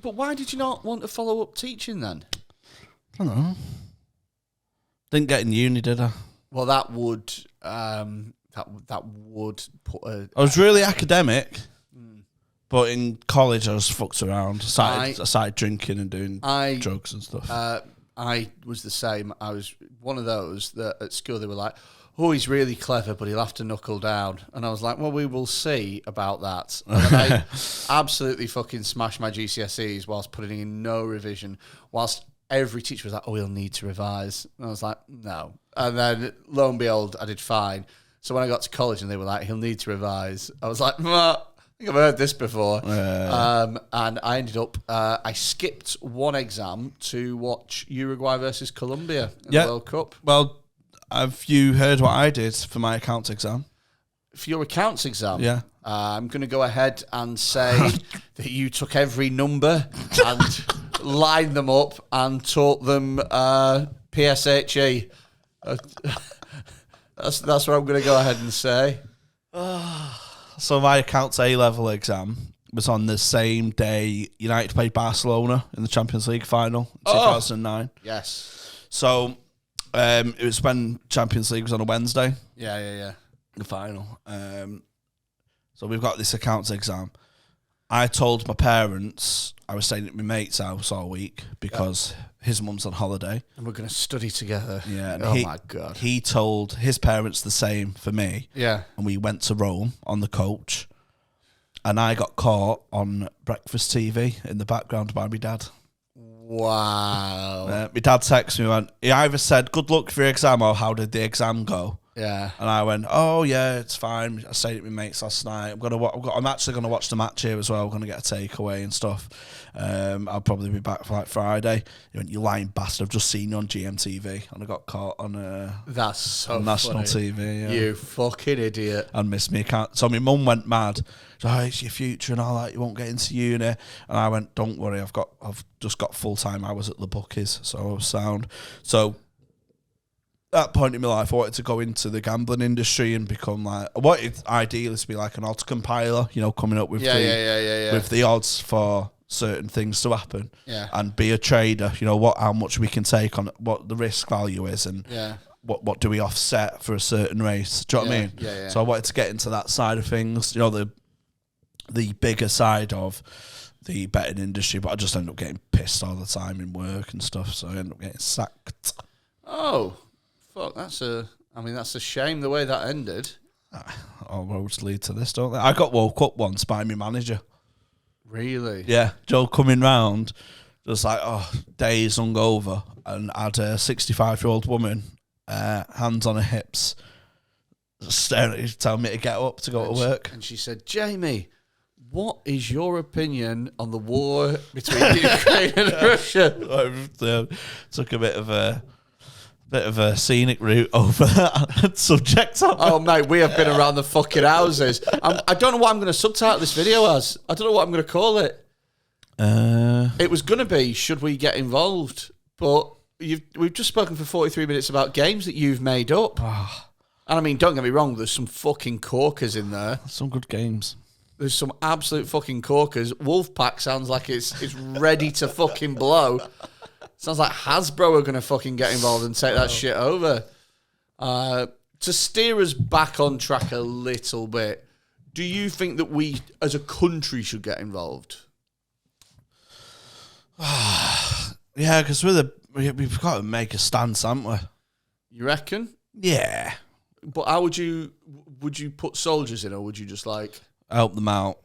But why did you not want to follow up teaching then? I don't know. Didn't get in uni, did I? Well, that would that would put a... I was really academic, but in college I just fucked around. I started drinking and doing drugs and stuff. I was the same. I was one of those that at school they were like, oh, he's really clever, but he'll have to knuckle down. And I was like, well, we will see about that. And then I absolutely fucking smashed my GCSEs whilst putting in no revision, whilst every teacher was like, oh, he'll need to revise. And I was like, no. And then, lo and behold, I did fine. So when I got to college and they were like, he'll need to revise, I was like, I think I've heard this before. And I ended up, I skipped one exam to watch Uruguay versus Colombia in the World Cup. Well, have you heard what I did for my accounts exam? For your accounts exam? Yeah. I'm going to go ahead and say that you took every number and lined them up and taught them PSHE. That's what I'm going to go ahead and say. So my accounts A-level exam was on the same day United played Barcelona in the Champions League final in 2009. Yes. So it was when Champions League was on a Wednesday. Yeah. The final. So we've got this accounts exam. I told my parents I was staying at my mate's house all week because his mum's on holiday. And we're going to study together. Yeah. And my God. He told his parents the same for me. Yeah. And we went to Rome on the coach. And I got caught on breakfast TV in the background by my dad. Wow. My dad texted me, he either said, good luck for your exam, or how did the exam go? Yeah. And I went, oh yeah, it's fine. I stayed at my mates last night. I'm actually going to watch the match here as well. I'm going to get a takeaway and stuff. I'll probably be back for like Friday. He went, you lying bastard, I've just seen you on GMTV. And I got caught on that's so national funny. TV. Yeah. You fucking idiot. And missed me. So my mum went mad. She's like, oh, it's your future and all that. You won't get into uni. And I went, don't worry. I've just got full-time hours at the bookies. So I was sound. So that point in my life, I wanted to go into the gambling industry and become like, I wanted ideally to be like an odds compiler, coming up with with the odds for certain things to happen, and be a trader. How much we can take on, what the risk value is, and what do we offset for a certain race. Do you know what I mean? Yeah. So I wanted to get into that side of things, the bigger side of the betting industry, but I just ended up getting pissed all the time in work and stuff, so I ended up getting sacked. Oh. Fuck, that's a shame the way that ended. All roads lead to this, don't they? I got woke up once by my manager. Really? Yeah, Joe coming round, just like, days hungover, and had a 65-year-old woman, hands on her hips, staring at me, telling me to get up to go to work. And she said, Jamie, what is your opinion on the war between Ukraine and Russia? Took a bit of a Bit of a scenic route over that subject. Oh, mate, we have been around the fucking houses. I don't know what I'm going to subtitle this video as. I don't know what I'm going to call it. It was going to be, should we get involved? But we've just spoken for 43 minutes about games that you've made up. And I mean, don't get me wrong, there's some fucking corkers in there. Some good games. There's some absolute fucking corkers. Wolfpack sounds like it's ready to fucking blow. Sounds like Hasbro are going to fucking get involved and take that shit over. To steer us back on track a little bit, do you think that we, as a country, should get involved? Yeah, because we've got to make a stance, haven't we? You reckon? Yeah. But how would you put soldiers in, or would you just like help them out?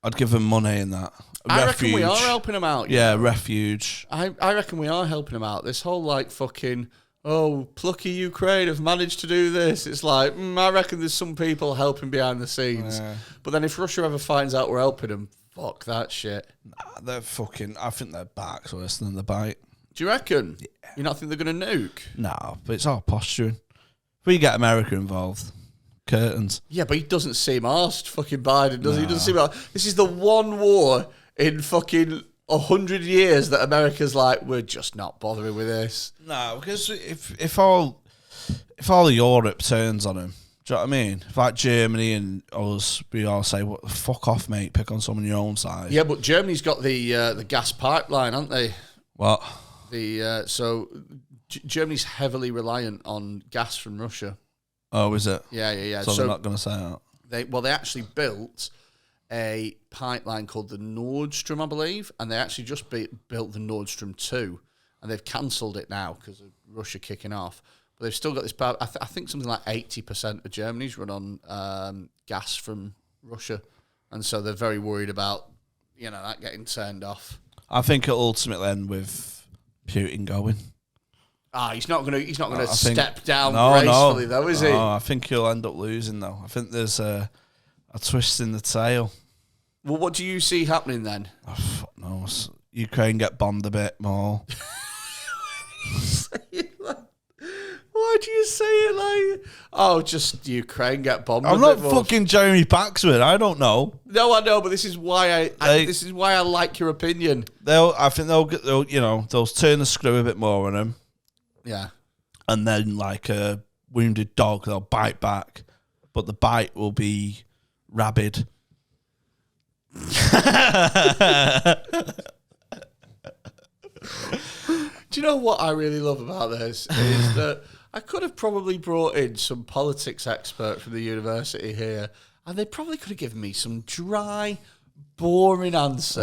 I'd give them money in that. I reckon we are helping them out. Yeah, refuge. I reckon we are helping them out. This whole like fucking, plucky Ukraine have managed to do this. It's like, I reckon there's some people helping behind the scenes. Yeah. But then if Russia ever finds out we're helping them, fuck that shit. Nah, they're fucking, I think their back's worse than the bite. Do you reckon? Yeah. You not think they're going to nuke? No, but it's all posturing. If we get America involved, curtains. Yeah, but he doesn't seem arsed, fucking Biden, does he? He doesn't seem arsed. This is the one war in fucking 100 years that America's like, we're just not bothering with this. No, because if all of Europe turns on him, do you know what I mean? If like Germany and us, we all say, "What the fuck off, mate? Pick on someone your own side." Yeah, but Germany's got the gas pipeline, haven't they? What? Germany's heavily reliant on gas from Russia. Oh, is it? Yeah. So they're not going to say that. They actually built a pipeline called the Nord Stream, I believe, and they actually just built the Nord Stream 2, and they've cancelled it now because of Russia kicking off. But they've still got this. I think something like 80% of Germany's run on gas from Russia, and so they're very worried about that getting turned off. I think it'll ultimately end with Putin going. He's not gonna step down gracefully, though, is he? No, I think he'll end up losing, though. I think there's a twist in the tail. Well, what do you see happening then? Oh, fuck knows. Ukraine get bombed a bit more. Why do you say it like? Just Ukraine get bombed. I'm not fucking Jeremy Paxman. I don't know. No, I know, but this is why I like your opinion. I think they'll turn the screw a bit more on him. Yeah. And then, like a wounded dog, they'll bite back. But the bite will be rabid. Do you know what I really love about this? Is that I could have probably brought in some politics expert from the university here, and they probably could have given me some dry, boring answer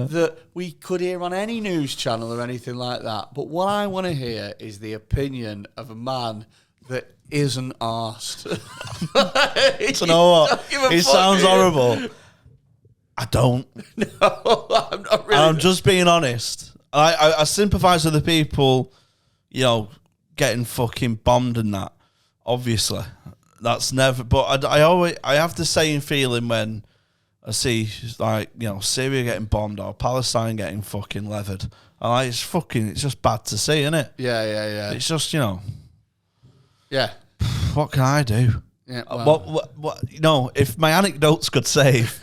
that we could hear on any news channel or anything like that. But what I want to hear is the opinion of a man that isn't arsed. Do you know what? It sounds horrible. I don't. No, I'm not really. I'm just being honest. I sympathise with the people, getting fucking bombed and that. Obviously, that's never. But I have the same feeling when I see Syria getting bombed or Palestine getting fucking levered. It's just bad to see, isn't it? Yeah. It's just Yeah. What can I do? Yeah. Well. What? If my anecdotes could save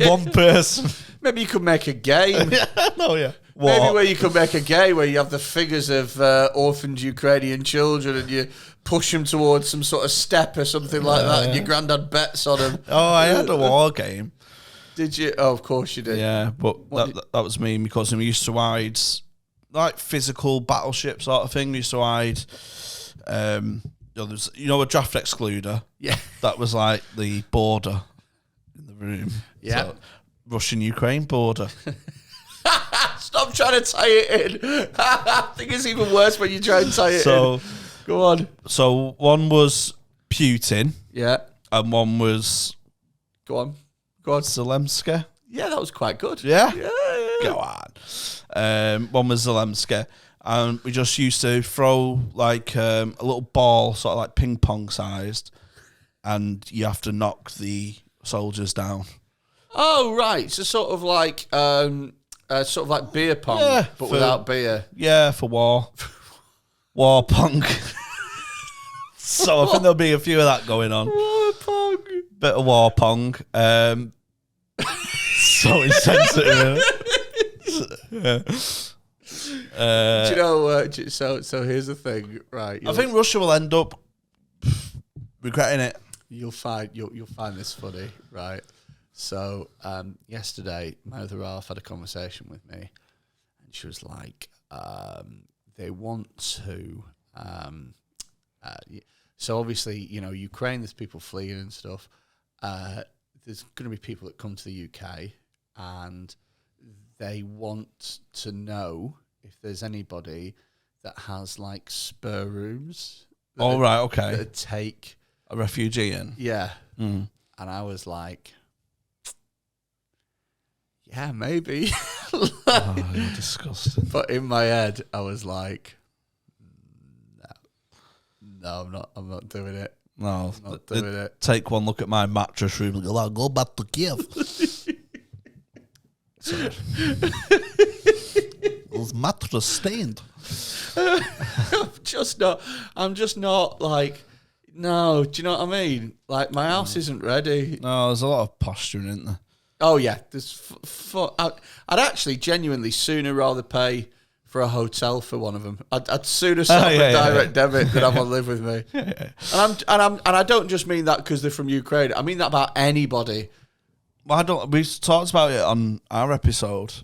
one person, maybe you could make a game. No, yeah. What? Maybe where you could make a game where you have the figures of orphaned Ukrainian children and you push them towards some sort of step or something like that, and your granddad bets on them. Oh, I had a war game. Did you? Oh, of course you did. Yeah, but that was me because we used to hide like physical battleship sort of thing. We used to hide. There's a draft excluder. Yeah, that was like the border in the room. Yeah, so, Russian-Ukraine border. Stop trying to tie it in. I think it's even worse when you try and tie it in. Go on. So one was Putin. Yeah. And one was... Go on. Zelensky. Yeah, that was quite good. Yeah? Yeah. Go on. One was Zelensky. And we just used to throw like a little ball, sort of like ping pong sized, and you have to knock the soldiers down. Oh, right. So sort of like beer pong, but without beer. Yeah, for war. War punk. So I think there'll be a few of that going on. War pong. Bit of war pong. So insensitive. Yeah. Do you know? So here's the thing, right? I think Russia will end up regretting it. You'll find this funny, right? So yesterday, my other half had a conversation with me, and she was like, "They want to." So obviously, Ukraine. There's people fleeing and stuff. There's going to be people that come to the UK, and they want to know if there's anybody that has like spare rooms. All right, okay. That take a refugee in. Yeah. And I was like, yeah, maybe. You're disgusting. But in my head, I was like, no, I'm not doing it. No, I'm not doing it. Take one look at my mattress room and go, I'll go back to Kiev. Sorry. Those mattress stained. I'm just not like, no, do you know what I mean? Like, my house isn't ready. No, there's a lot of posturing, isn't there? Oh, yeah. There's I'd actually genuinely sooner rather pay for a hotel for one of them. I'd sooner set up a direct debit than have one live with me. And I don't just mean that because they're from Ukraine. I mean that about anybody. Well, we talked about it on our episode.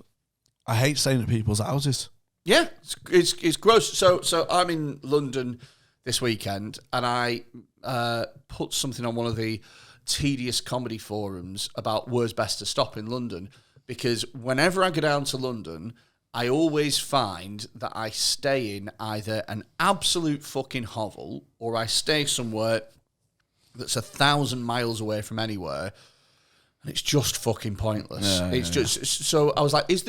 I hate staying at people's houses. Yeah, it's gross. So I'm in London this weekend, and I put something on one of the tedious comedy forums about where's best to stop in London, because whenever I go down to London, I always find that I stay in either an absolute fucking hovel, or I stay somewhere that's 1,000 miles away from anywhere, and it's just fucking pointless. So I was like, is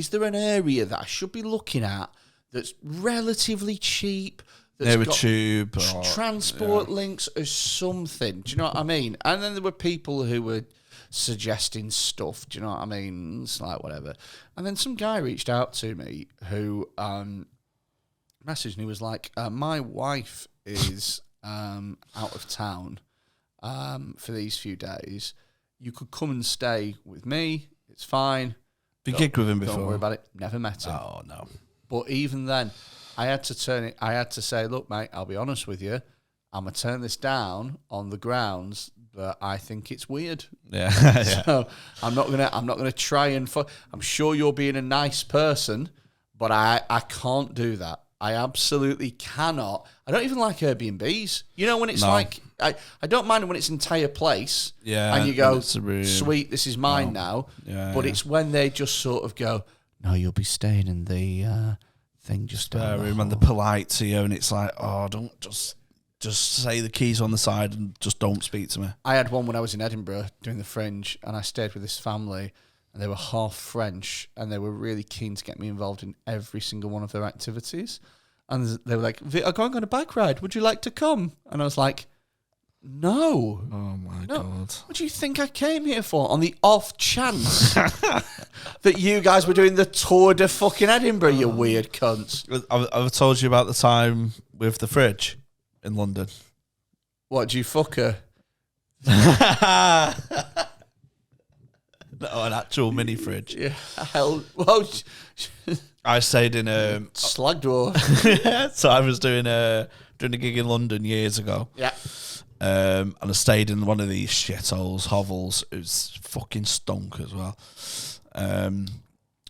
there an area that I should be looking at that's relatively cheap, that's near a got tube, transport links or something? Do you know what I mean? And then there were people who were suggesting stuff. Do you know what I mean? It's like, whatever. And then some guy reached out to me who messaged me, was like, my wife is out of town for these few days. You could come and stay with me. It's fine. You gigged with him before? Don't worry about it. Never met him. Oh, no. But even then, I had to say, look, mate, I'll be honest with you. I'm going to turn this down on the grounds that I think it's weird. Yeah. So I'm not gonna try and I'm sure you're being a nice person, but I can't do that. I absolutely cannot. I don't even like Airbnbs. You know, when it's like, I don't mind when it's entire place. Yeah. And you go, sweet, this is mine now. Yeah. But it's when they just sort of go, no, you'll be staying in the thing just down the room, and they're polite to you, and it's like, oh, don't just say the keys on the side and just don't speak to me. I had one when I was in Edinburgh doing the Fringe, and I stayed with this family, and they were half French, and they were really keen to get me involved in every single one of their activities. And they were like, "I'm going on a bike ride. Would you like to come?" And I was like, "No." Oh my God. What do you think I came here for? On the off chance that you guys were doing the Tour de fucking Edinburgh, you weird cunts. I've told you about the time with the fridge in London. What, do you fuck her? No, an actual mini fridge. Yeah, hell, well, I stayed in a slag door. So I was doing a gig in London years ago. Yeah. And I stayed in one of these shitholes, hovels. It was fucking stunk as well.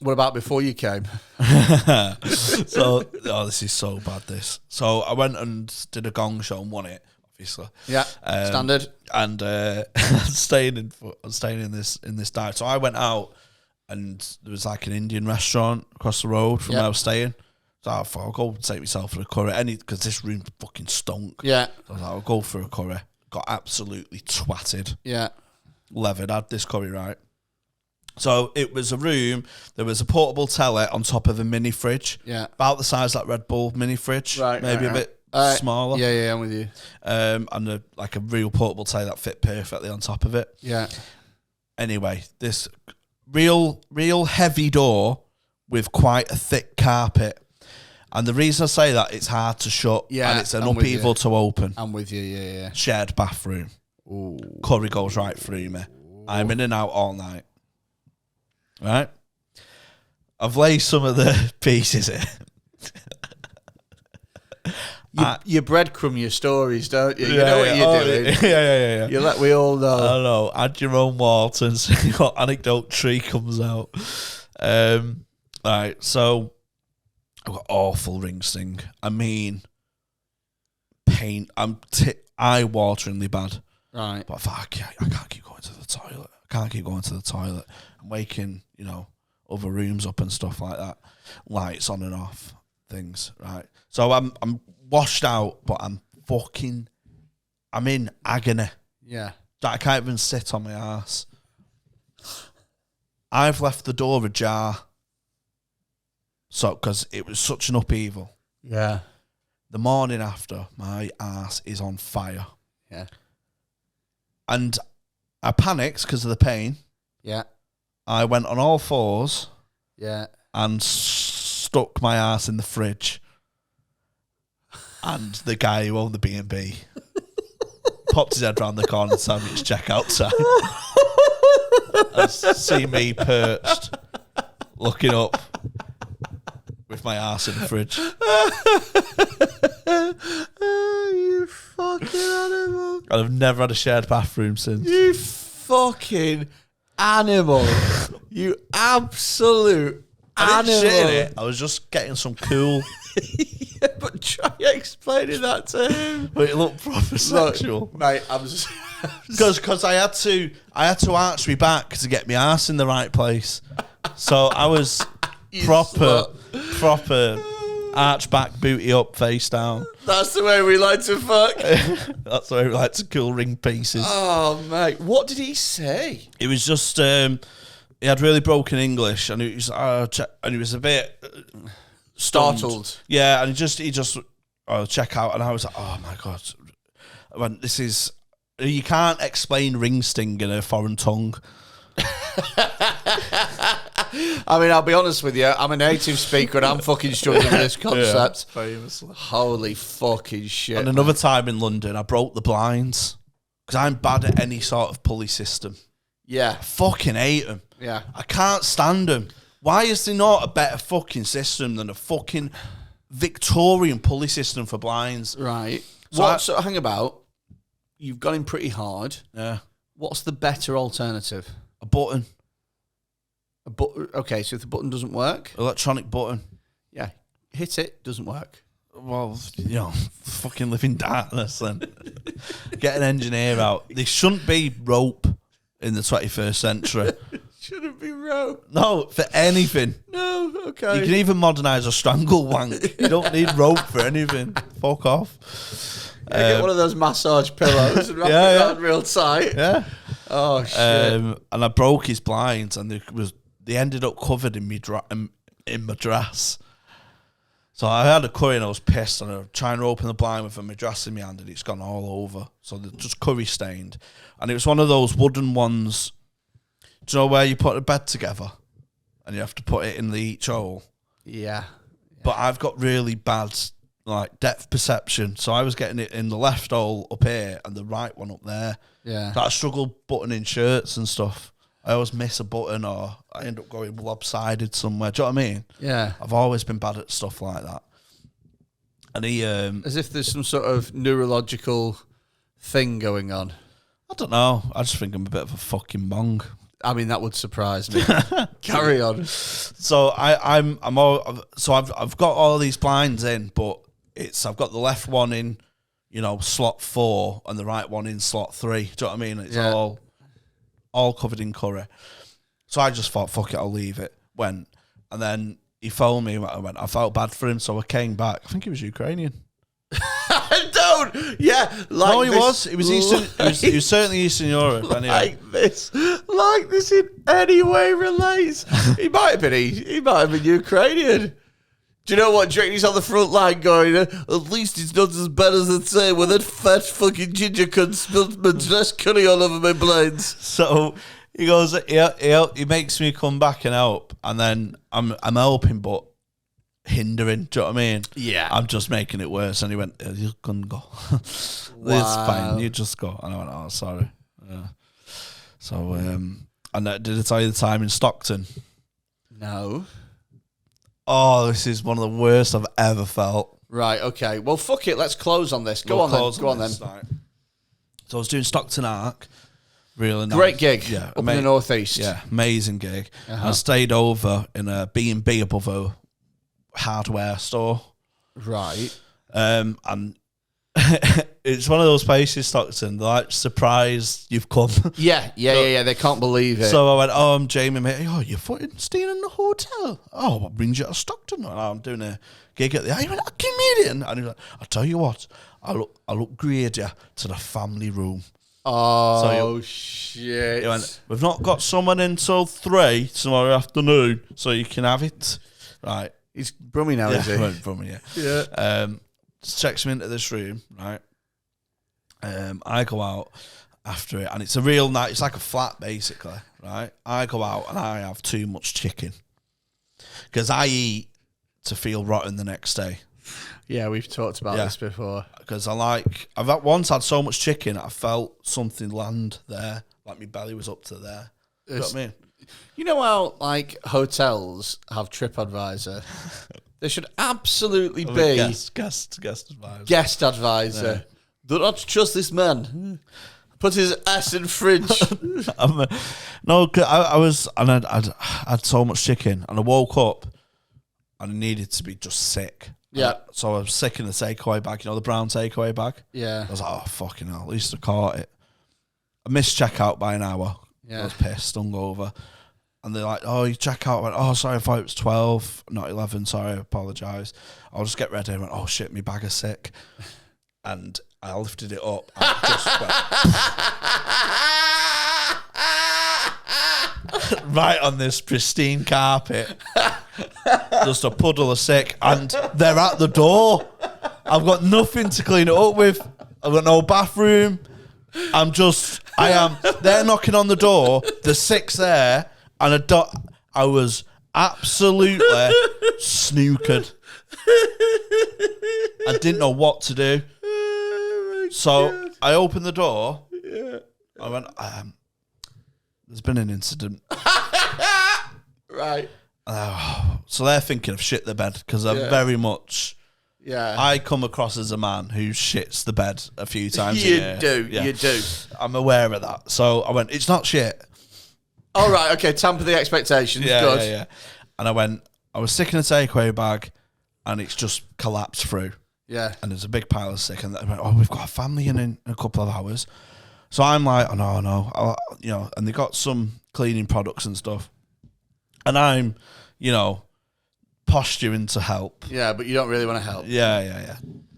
What about before you came? So, this is so bad, this. So I went and did a gong show and won it, obviously. Yeah, standard. And I'm staying in this dive. So I went out, and there was like an Indian restaurant across the road from where I was staying. So I thought, I'll go take myself for a curry, because this room fucking stunk. Yeah. So I was like, I'll go for a curry. Got absolutely twatted. Yeah. Levered. Had this curry, right? So it was a room, there was a portable telly on top of a mini fridge. Yeah. About the size of that Red Bull mini fridge. Right. Maybe a bit smaller. Yeah, I'm with you. And a real portable telly that fit perfectly on top of it. Yeah. Anyway, this real heavy door with quite a thick carpet. And the reason I say that, it's hard to shut, and it's an upheaval to open. I'm with you, yeah. Shared bathroom. Ooh. Curry goes right through me. I'm in and out all night. Right? I've laid some of the pieces in. You breadcrumb your stories, don't you? You know what you're doing. Yeah. You let we all know. I know. Add your own water and see what anecdote tree comes out. Right, so I've got awful ring sting. I mean, pain. I'm eye-wateringly bad. Right. But I can't keep going to the toilet. I'm waking, other rooms up and stuff like that. Lights on and off, things, right? So I'm washed out, but I'm in agony. Yeah. I can't even sit on my ass. I've left the door ajar. So, because it was such an upheaval. Yeah. The morning after, my ass is on fire. Yeah. And I panicked because of the pain. Yeah. I went on all fours. Yeah. And stuck my ass in the fridge. And the guy who owned the B&B popped his head round the corner and told me it's checkout time. And see me perched, looking up with my ass in the fridge. Oh, you fucking animal. And I've never had a shared bathroom since. You fucking animal. You absolute I didn't animal. shit it. I was just getting some cool. Yeah, but try explaining that to him. But it looked proper sexual. Look, mate, I'm just... Because I had to arch me back to get my ass in the right place. So I was proper arch back, booty up, face down. That's the way we like to fuck. That's the way we like to cool ring pieces. Oh, mate. What did he say? It was just he had really broken English, and he was a bit Startled. Yeah, and he just check out, and I was like, oh my god, this is, you can't explain ring sting in a foreign tongue. I mean, I'll be honest with you. I'm a native speaker, and I'm fucking struggling with this concept. Yeah, famously. Holy fucking shit! And another time in London, I broke the blinds because I'm bad at any sort of pulley system. Yeah, I fucking hate them. Yeah, I can't stand them. Why is there not a better fucking system than a fucking Victorian pulley system for blinds? right. So hang about. You've gone in pretty hard. Yeah. What's the better alternative? A button. Okay, so if the button doesn't work, Electronic button. yeah, hit it, doesn't work. Well, fucking live in darkness then. Get an engineer out. There shouldn't be rope in the 21st century. Shouldn't be rope. No, for anything. No, okay. You can even modernise a strangle wank. You don't need rope for anything. Fuck off. Get one of those massage pillows and wrap it around real tight. Yeah. Oh, shit. And I broke his blinds, and they ended up covered in madras. So I had a curry and I was pissed, and I was trying to open the blind with a madras in my hand, and it's gone all over. So they're just curry stained. And it was one of those wooden ones, do you know where you put a bed together and you have to put it in each hole? Yeah. But I've got really bad depth perception, so I was getting it in the left hole up here and the right one up there. Yeah. So I struggle buttoning shirts and stuff. I always miss a button, or I end up going lopsided somewhere. Do you know what I mean? Yeah. I've always been bad at stuff like that. And he... as if there's some sort of neurological thing going on. I don't know. I just think I'm a bit of a fucking bong. I mean, that would surprise me. Carry on. So I've got all these blinds in, but I've got the left one in, slot 4 and the right one in slot 3. Do you know what I mean? It's all covered in curry. So I just thought, fuck it, I'll leave it. Went. And then he phoned me. I felt bad for him, so I came back. I think he was Ukrainian. Don't. Yeah. No, he was. He was Eastern. He was certainly Eastern Europe. Anyway. Like this in any way relates. He might have been Ukrainian. Do you know what? Do you reckon he's on the front line going, at least it's not as bad as I'd say when that fat fucking ginger cunt spilled my dress curry all over my blades. So he goes, he makes me come back and help, and then I'm helping, but hindering. Do you know what I mean? Yeah. I'm just making it worse. And he went, you can go. It's fine. You just go. And I went, oh, sorry. Yeah. So, and did I tell you the time in Stockton? No. Oh, this is one of the worst I've ever felt. Right, okay. Well, fuck it. Let's close on this. Go on then. Right. So I was doing Stockton Arc. Really nice. Great gig. Yeah. Up in the northeast. Yeah, amazing gig. I stayed over in a B&B above a hardware store. Right. And it's one of those places, Stockton, they're like surprised you've come. Yeah. They can't believe it. So I went, oh, I'm Jamie, mate. Oh, you're staying in the hotel? Oh, what brings you to Stockton? And I'm doing a gig at the... You went, a comedian? And he was like, I'll tell you what, I'll upgrade you to the family room. Oh, shit. He went, we've not got someone until 3 tomorrow afternoon, so you can have it. Right. He's Brummy now, is he? Brummy, yeah. Yeah. Checks me into this room, right? I go out after it, and it's a real night. It's like a flat, basically, right? I go out and I have too much chicken because I eat to feel rotten the next day. Yeah, we've talked about this before. Because I've once had so much chicken, I felt something land there, like my belly was up to there. You know what I mean? You know how, like, hotels have TripAdvisor? There should absolutely be guest advisor. Guest advisor. Yeah. Do not trust this man. Put his ass in fridge. No, I was, and I had so much chicken, and I woke up, and I needed to be just sick. Yeah. So I was sick in the takeaway bag, the brown takeaway bag. Yeah. I was like, oh, fucking hell, at least I caught it. I missed checkout by an hour. Yeah. I was pissed, hungover. And they're like, oh, you check out. I went, oh, sorry, I thought it was 12, not 11. Sorry, I apologise. I'll just get ready. I went, oh, shit, my bag is sick. And I lifted it up. And it just went right on this pristine carpet. Just a puddle of sick. And they're at the door. I've got nothing to clean it up with. I've got no bathroom. They're knocking on the door. The sick's there. And I was absolutely snookered. I didn't know what to do. So I opened the door. Yeah. I went, there's been an incident. Right. So they're thinking of shit the bed because I'm very much... Yeah. I come across as a man who shits the bed a few times a year. You do. I'm aware of that. So I went, it's not shit. All right, okay, tamper the expectations. Yeah, good. Yeah. And I was sick in a takeaway bag, and it's just collapsed through. Yeah. And there's a big pile of sick, and they went, oh, we've got a family in a couple of hours. So I'm like, oh, no. And they got some cleaning products and stuff. And I'm, posturing to help. Yeah, but you don't really want to help. Yeah.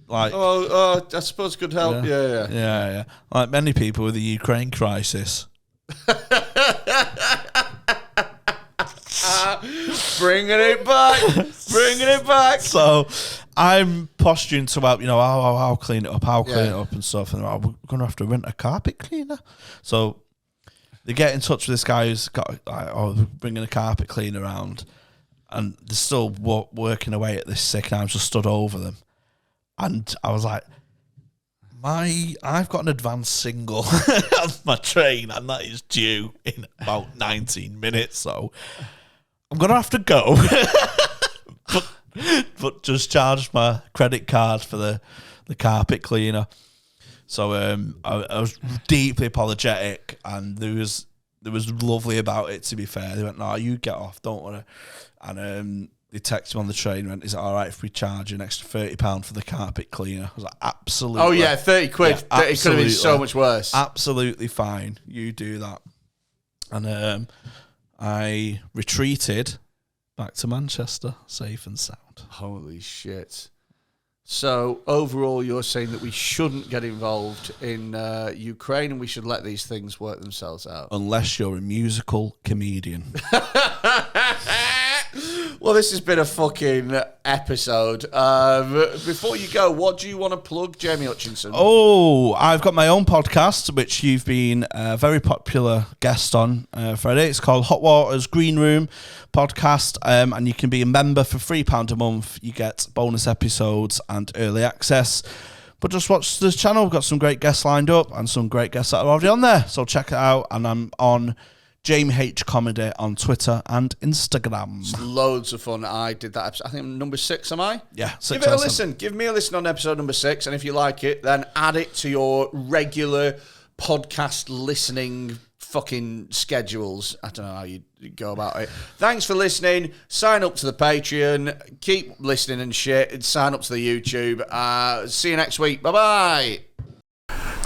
Like, I suppose could help. Yeah. Like many people with the Ukraine crisis. Bringing it back. So I'm posturing to help, I'll clean it up, and stuff. And we're going to have to rent a carpet cleaner. So they get in touch with this guy who's got, bringing a carpet cleaner around, and they're still working away at this sick, and I just stood over them, and I was like, I've got an advanced single on my train, and that is due in about 19 minutes, so I'm going to have to go. but just charged my credit card for the carpet cleaner. So I was deeply apologetic, and there was lovely about it, to be fair. They went, no, you get off, don't worry. And they texted me on the train and went, is it all right if we charge an extra £30 for the carpet cleaner? I was like, absolutely. Oh, yeah, 30 quid. Yeah, it could have been so much worse. Absolutely fine. You do that. And I retreated back to Manchester, safe and sound. Holy shit. So, overall, you're saying that we shouldn't get involved in Ukraine, and we should let these things work themselves out. Unless you're a musical comedian. Well, this has been a fucking episode. Before you go, what do you want to plug, Jamie Hutchinson? Oh, I've got my own podcast, which you've been a very popular guest on, Freddie. It's called Hot Water's Green Room Podcast, and you can be a member for £3 a month. You get bonus episodes and early access. But just watch this channel. We've got some great guests lined up and some great guests that are already on there. So check it out. And I'm on Jamie H Comedy on Twitter and Instagram. It's loads of fun. I did that episode. I think number 6, am I? Yeah, 6. Give it a listen. Give me a listen on episode number 6. And if you like it, then add it to your regular podcast listening fucking schedules. I don't know how you go about it. Thanks for listening. Sign up to the Patreon. Keep listening and shit. And sign up to the YouTube. See you next week. Bye-bye.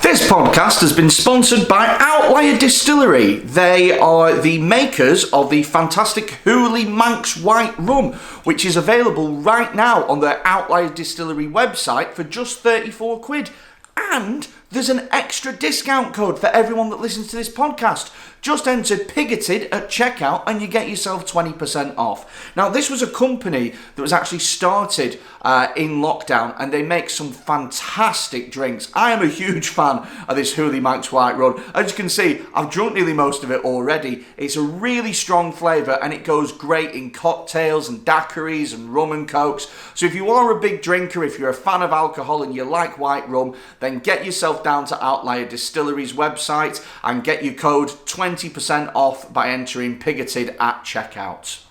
This podcast has been sponsored by Outlier Distillery. They are the makers of the fantastic Hooley Manx White Rum, which is available right now on the Outlier Distillery website for just 34 quid. And there's an extra discount code for everyone that listens to this podcast. Just enter Pigoted at checkout and you get yourself 20% off. Now, this was a company that was actually started in lockdown, and they make some fantastic drinks. I am a huge fan of this Hooley Manx White Rum. As you can see, I've drunk nearly most of it already. It's a really strong flavour, and it goes great in cocktails and daiquiris and rum and cokes. So if you are a big drinker, if you're a fan of alcohol and you like white rum, then get yourself down to Outlier Distillery's website and get your code 20% off by entering Pigoted at checkout.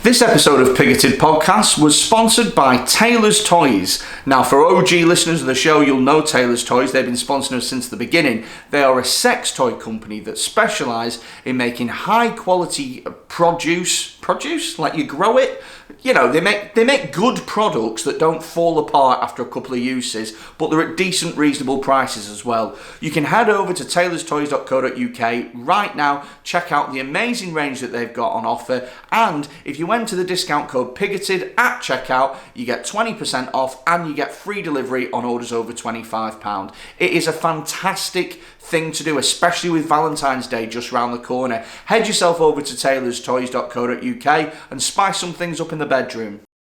This episode of Pigoted Podcast was sponsored by Taylor's Toys. Now, for OG listeners of the show, you'll know Taylor's Toys. They've been sponsoring us since the beginning. They are a sex toy company that specialise in making high quality produce, like you grow it. You know, they make good products that don't fall apart after a couple of uses, but they're at decent, reasonable prices as well. You can head over to taylorstoys.co.uk right now, check out the amazing range that they've got on offer, and if you enter the discount code PIGOTED at checkout, you get 20% off and you get free delivery on orders over £25. It is a fantastic thing to do, especially with Valentine's Day just round the corner. Head yourself over to taylorstoys.co.uk and spice some things up in the bedroom.